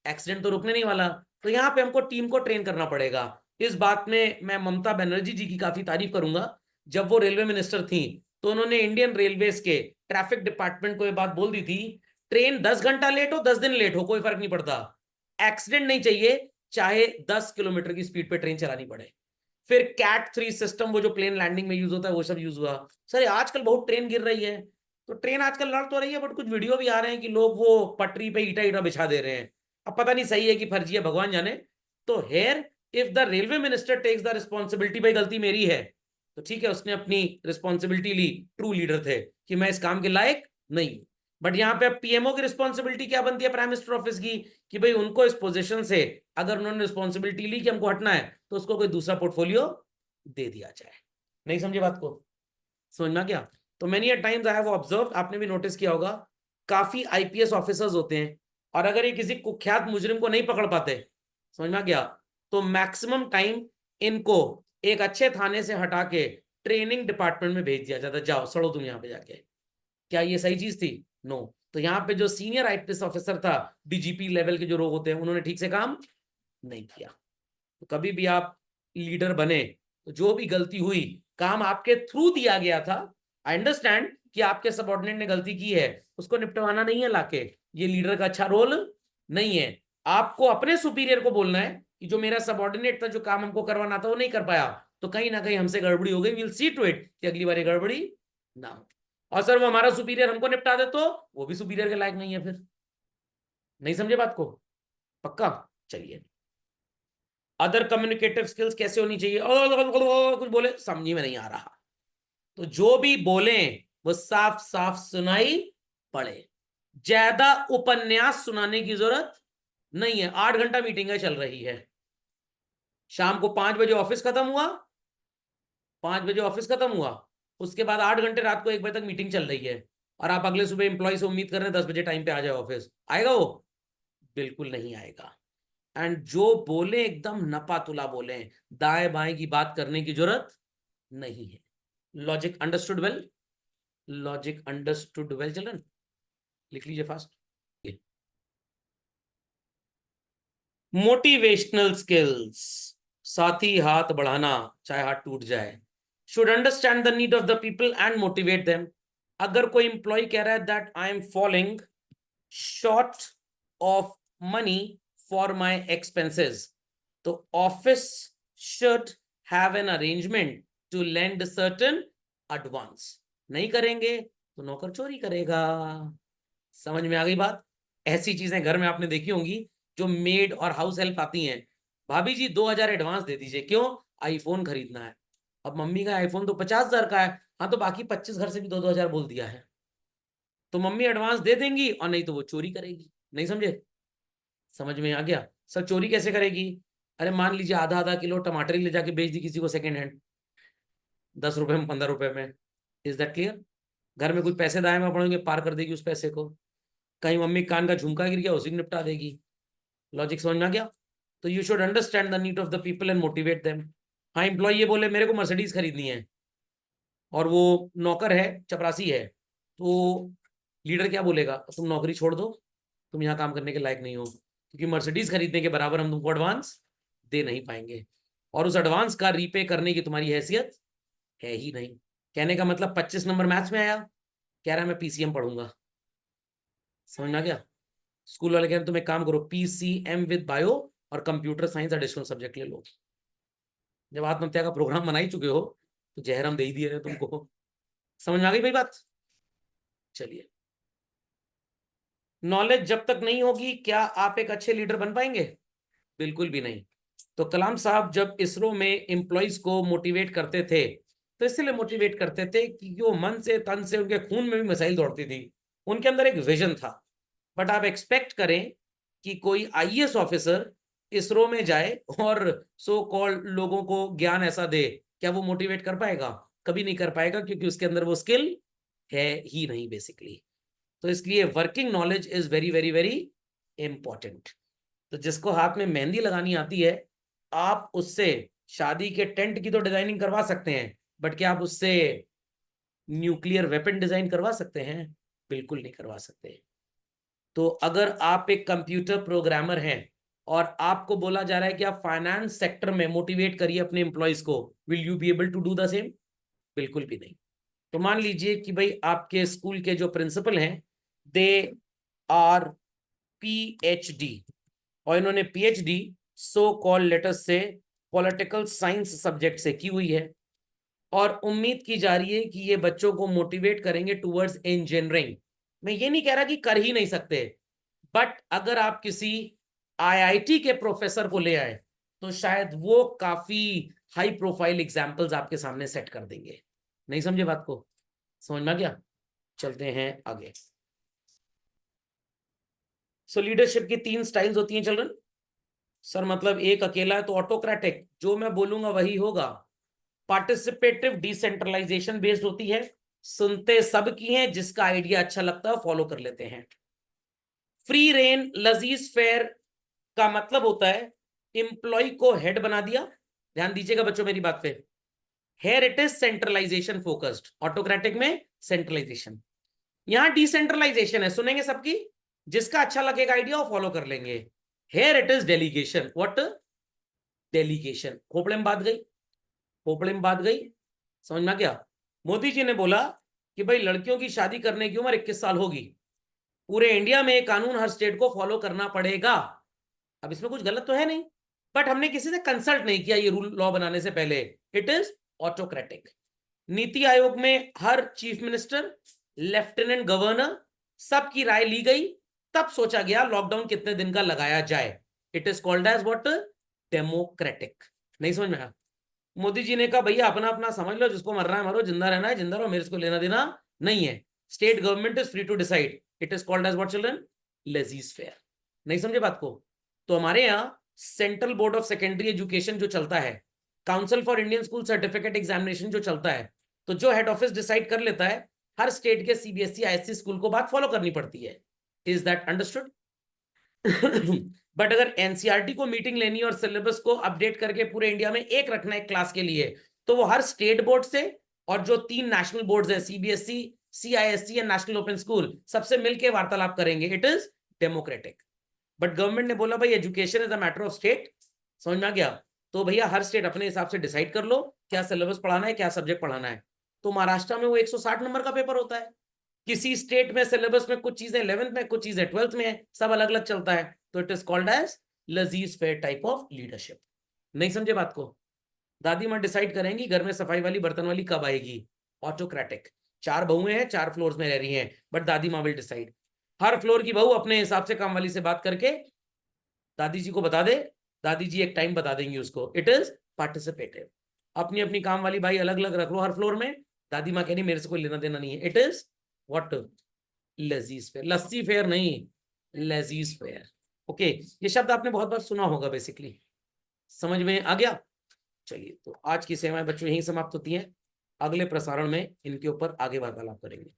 एक्सीडेंट तो रुकने नहीं वाला। तो यहाँ पे हमको टीम को ट्रेन करना पड़ेगा। इस बात में मैं ममता बनर्जी जी की काफी तारीफ करूंगा। जब वो रेलवे मिनिस्टर थी तो उन्होंने इंडियन रेलवेज के ट्रैफिक डिपार्टमेंट को ये बात बोल दी थी, ट्रेन 10 घंटा लेट हो, 10 दिन लेट हो, कोई फर्क नहीं पड़ता, एक्सीडेंट नहीं चाहिए, चाहे 10 किलोमीटर की स्पीड पे ट्रेन चलानी पड़े। फिर कैट 3 सिस्टम, वो जो प्लेन लैंडिंग में यूज होता है, वो सब यूज हुआ। सर आजकल बहुत ट्रेन गिर रही है, तो ट्रेन आजकल लड़ तो रही है, बट कुछ वीडियो भी आ रहे हैं कि लोग वो पटरी पे ईटा ईटा बिछा दे रहे हैं। अब पता नहीं सही है कि फर्जी है, भगवान जाने। तो here if the railway minister takes the responsibility, भाई गलती मेरी है, तो ठीक है, उसने अपनी रिस्पॉन्सिबिलिटी ली, ट्रू लीडर थे कि मैं इस काम के लायक नहीं। बट यहाँ पे पीएमओ की रिस्पॉन्सिबिलिटी क्या बनती है, प्राइम मिनिस्टर ऑफिस की, कि भाई उनको इस पोजीशन से अगर उन्होंने रिस्पॉन्सिबिलिटी ली कि हमको हटना है, तो उसको कोई दूसरा पोर्टफोलियो दे दिया जाए। नहीं समझे बात को? समझ में आ गया? तो many times I have observe, आपने भी नोटिस किया होगा, काफी आईपीएस ऑफिसर्स होते हैं, और अगर ये किसी कुख्यात मुजरिम को नहीं पकड़ पाते, समझ में आ गया, तो मैक्सिमम टाइम इनको एक अच्छे थाने से हटा के ट्रेनिंग डिपार्टमेंट में भेज दिया जाता, जाओ सड़ो तुम यहाँ पे जाके। क्या ये सही चीज थी? नो। तो यहाँ पे जो सीनियर आईपीएस ऑफिसर था, डीजीपी लेवल के जो लोग होते हैं, उन्होंने ठीक से काम नहीं किया। तो कभी भी आप लीडर बने तो जो भी गलती हुई, काम आपके थ्रू दिया गया था, आई अंडरस्टैंड कि आपके सबऑर्डिनेट ने गलती की है, उसको निपटवाना नहीं है लाके, ये लीडर का अच्छा रोल नहीं है। आपको अपने सुपीरियर को बोलना है कि जो मेरा सबऑर्डिनेट था, जो काम हमको करवाना था, वो नहीं कर पाया, तो कहीं ना कहीं हमसे गड़बड़ी हो गई, विल सी टू इट कि अगली बार ये गड़बड़ी ना हो। और सर वो हमारा सुपीरियर हमको निपटा दे, तो वो भी सुपीरियर के लायक नहीं है फिर। नहीं समझे बात को? पक्का? चलिए, अदर कम्युनिकेटिव स्किल्स कैसे होनी चाहिए, कुछ बोले समझ में नहीं आ रहा, तो जो भी बोले वो साफ साफ सुनाई पड़े। ज्यादा उपन्यास सुनाने की जरूरत नहीं है। 8 घंटा मीटिंग चल रही है, शाम को 5 बजे ऑफिस खत्म हुआ, 5 बजे ऑफिस खत्म हुआ, उसके बाद 8 घंटे रात को 1 बजे तक मीटिंग चल रही है, और आप अगले सुबह एम्प्लॉय से उम्मीद कर रहे हैं 10 बजे टाइम पे आ जाए ऑफिस, आएगा वो? बिल्कुल नहीं आएगा। एंड जो बोले एकदम नपा तुला बोले, दाएं बाएं की बात करने की जरूरत नहीं है। Logic understood well? Logic understood well children? लिख लीजिए फास्ट। मोटिवेशनल स्किल्स, साथी हाथ बढ़ाना चाहे हाथ टूट जाए, should understand the need of the people and motivate them. अगर कोई इंप्लॉय कह रहा है that I am following short of money for my expenses, तो office should have an arrangement to lend certain advance. नहीं करेंगे तो नौकर चोरी करेगा। समझ में आ गई बात? ऐसी चीजें घर में आपने देखी होंगी, जो मेड और हाउस हेल्प आती हैं, भाभी जी 2,000 एडवांस दे दीजिए, क्यों? आईफोन खरीदना है। अब मम्मी का आईफोन तो 50,000 का है, हाँ तो बाकी 25 घर से भी 2-2 हजार बोल दिया है, तो मम्मी एडवांस दे देंगी, और नहीं तो वो चोरी करेगी। नहीं समझे? समझ में आ गया? सर चोरी कैसे करेगी? अरे मान लीजिए आधा आधा किलो टमाटर ही ले जाके बेच दी किसी को सेकेंड हैंड, 10 रुपए में, 15 रुपए में। Is that clear? घर में कुछ पैसे दाएं में पड़ेंगे, पार कर देगी उस पैसे को। कहीं मम्मी कान का झुमका गिर गया, उसी को निपटा देगी। लॉजिक समझ में आ गया? तो you should understand the need of the people and motivate them. हाँ, एम्प्लॉय ये बोले मेरे को मर्सिडीज खरीदनी है, और वो नौकर है, चपरासी है, तो लीडर क्या बोलेगा? तुम नौकरी छोड़ दो, तुम यहाँ काम करने के लायक नहीं हो, क्योंकि मर्सिडीज खरीदने के बराबर हम तुमको एडवांस दे नहीं पाएंगे, और उस एडवांस का रीपे करने की तुम्हारी हैसियत है ही नहीं। कहने का मतलब 25 नंबर मैथ्स में आया, कह रहा है मैं पीसीएम पढ़ूंगा। समझ में आ गया? स्कूल वाले कह रहे हैं तुम एक काम करो, पीसीएम विद बायो और कंप्यूटर साइंस एडिशनल सब्जेक्ट ले लो। जब आत्महत्या का प्रोग्राम बना ही चुके हो तो जहर हम दे ही दिए रहे तुमको। समझ में आ गई भाई बात? चलिए, नॉलेज जब तक नहीं होगी, क्या आप एक अच्छे लीडर बन पाएंगे? बिल्कुल भी नहीं। तो कलाम साहब जब इसरो में एम्प्लॉइज को मोटिवेट करते थे, तो इसलिए मोटिवेट करते थे कि वो मन से, तन से, उनके खून में भी मिसाइल दौड़ती थी, उनके अंदर एक विजन था। बट आप एक्सपेक्ट करें कि कोई आईएएस ऑफिसर इसरो में जाए और सो कॉल्ड लोगों को ज्ञान ऐसा दे, क्या वो मोटिवेट कर पाएगा? कभी नहीं कर पाएगा, क्योंकि उसके अंदर वो स्किल है ही नहीं बेसिकली। तो इसलिए working knowledge is very very very important. तो जिसको हाथ में मेहंदी लगानी आती है, आप उससे शादी के टेंट की तो डिजाइनिंग करवा सकते हैं, बट क्या आप उससे न्यूक्लियर वेपन डिजाइन करवा सकते हैं? बिल्कुल नहीं करवा सकते। तो अगर आप एक कंप्यूटर प्रोग्रामर हैं और आपको बोला जा रहा है कि आप फाइनेंस सेक्टर में मोटिवेट करिए अपने एम्प्लॉयज को, will you be able to do the same? बिल्कुल भी नहीं। तो मान लीजिए कि भाई आपके स्कूल के जो प्रिंसिपल हैं, दे आर पीएचडी, और इन्होंने पीएचडी सो कॉल लेटर्स से पॉलिटिकल साइंस सब्जेक्ट से की हुई है, और उम्मीद की जा रही है कि ये बच्चों को मोटिवेट करेंगे टुवर्ड्स इंजीनियरिंग। मैं ये नहीं कह रहा कि कर ही नहीं सकते, बट अगर आप किसी आईआईटी के प्रोफेसर को ले आए तो शायद वो काफी हाई प्रोफाइल एग्जाम्पल्स आपके सामने सेट कर देंगे। नहीं समझे बात को? समझ में आ गया? चलते हैं आगे। सो लीडरशिप की 3 स्टाइल्स होती हैं चिल्ड्रन। सर मतलब एक अकेला है तो ऑटोक्रेटिक, जो मैं बोलूंगा वही होगा। पार्टिसिपेटिव डिसेंट्रलाइजेशन बेस्ड होती है, सुनते सब की हैं, जिसका आइडिया अच्छा लगता है फॉलो कर लेते हैं। फ्री रेन लजीज फेयर का मतलब होता है एम्प्लॉय को हेड बना दिया। ध्यान दीजिएगा बच्चों मेरी बात पे। Here it is centralisation focused, autocratic में सेंट्रलाइजेशन। यहां डिसेंट्रलाइजेशन है, सुनेंगे सबकी, जिसका अच्छा लगेगा आइडिया वो फॉलो कर लेंगे। Here it is delegation. What? Delegation. खोपड़े में बात गई, खोपड़े में बात गई। समझ में आ गया? मोदी जी ने बोला कि भाई लड़कियों की शादी करने की उम्र 21 साल होगी, पूरे इंडिया में एक कानून हर स्टेट को फॉलो करना पड़ेगा। अब इसमें कुछ गलत तो है नहीं, बट हमने किसी से कंसल्ट नहीं किया ये रूल लॉ बनाने से पहले। It is autocratic. NITI Aayog में हर चीफ मिनिस्टर, लेफ्टिनेंट गवर्नर, सबकी राय ली गई, तब सोचा गया लॉकडाउन कितने दिन का लगाया जाए। It is called as what? Democratic. नहीं समझ में आया? मोदी जी ने कहा भैया अपना अपना समझ लो, जिसको मरना है मरो, जिंदा रहना है जिंदा रहो, मेरे को लेना देना नहीं है। State government is free to decide. It is called as what children? Laissez faire. नहीं समझे बात को? तो हमारे यहाँ central board of secondary education जो चलता है, council for Indian school certificate examination जो चलता है, तो जो हेड ऑफिस डिसाइड कर लेता है, हर स्टेट के सीबीएसई आईएससी स्कूल को बात फॉलो करनी पड़ती है। Is that understood? बट अगर एनसीईआरटी को मीटिंग लेनी और सिलेबस को अपडेट करके पूरे इंडिया में एक रखना है क्लास के लिए, तो वो हर स्टेट बोर्ड से और जो 3 नेशनल बोर्ड्स है, CBSE, CISC and national open school, सबसे मिलकर वार्तालाप करेंगे। It is democratic. But government ने बोला भाई education is a matter of state. समझ में आ गया? तो भैया हर स्टेट अपने हिसाब से डिसाइड कर लो क्या सिलेबस पढ़ाना है, क्या सब्जेक्ट पढ़ाना है। तो महाराष्ट्र में वो 160 नंबर का पेपर होता है। किसी स्टेट में सिलेबस में कुछ चीजें 11th में, कुछ चीजें 12th में है, सब अलग अलग चलता है। तो इट इज कॉल्ड एज लजीज फेयर टाइप ऑफ लीडरशिप। नहीं समझे बात को? दादी माँ डिसाइड करेंगी घर में सफाई वाली, बर्तन वाली कब आएगी। ऑटोक्रेटिक। 4 बहुएं हैं, 4 फ्लोर्स में रह रही हैं, बट दादी माँ विल डिसाइड। हर फ्लोर की बहू अपने हिसाब से काम वाली से बात करके दादी जी को बता दे, दादी जी एक टाइम बता देंगी उसको। It is participative. अपनी अपनी काम वाली भाई अलग अलग रख लो हर फ्लोर में, दादी माँ कह रही मेरे से कोई लेना देना नहीं है। It is what? लजीज फेयर। लस्सी फेयर नहीं, लजीज फेयर। ओके, ये शब्द आपने बहुत बार सुना होगा, बेसिकली समझ में आ गया। चलिए, तो आज की सेवाएं बच्चों यहीं समाप्त होती हैं। अगले प्रसारण में इनके ऊपर आगे वार्तालाप करेंगे।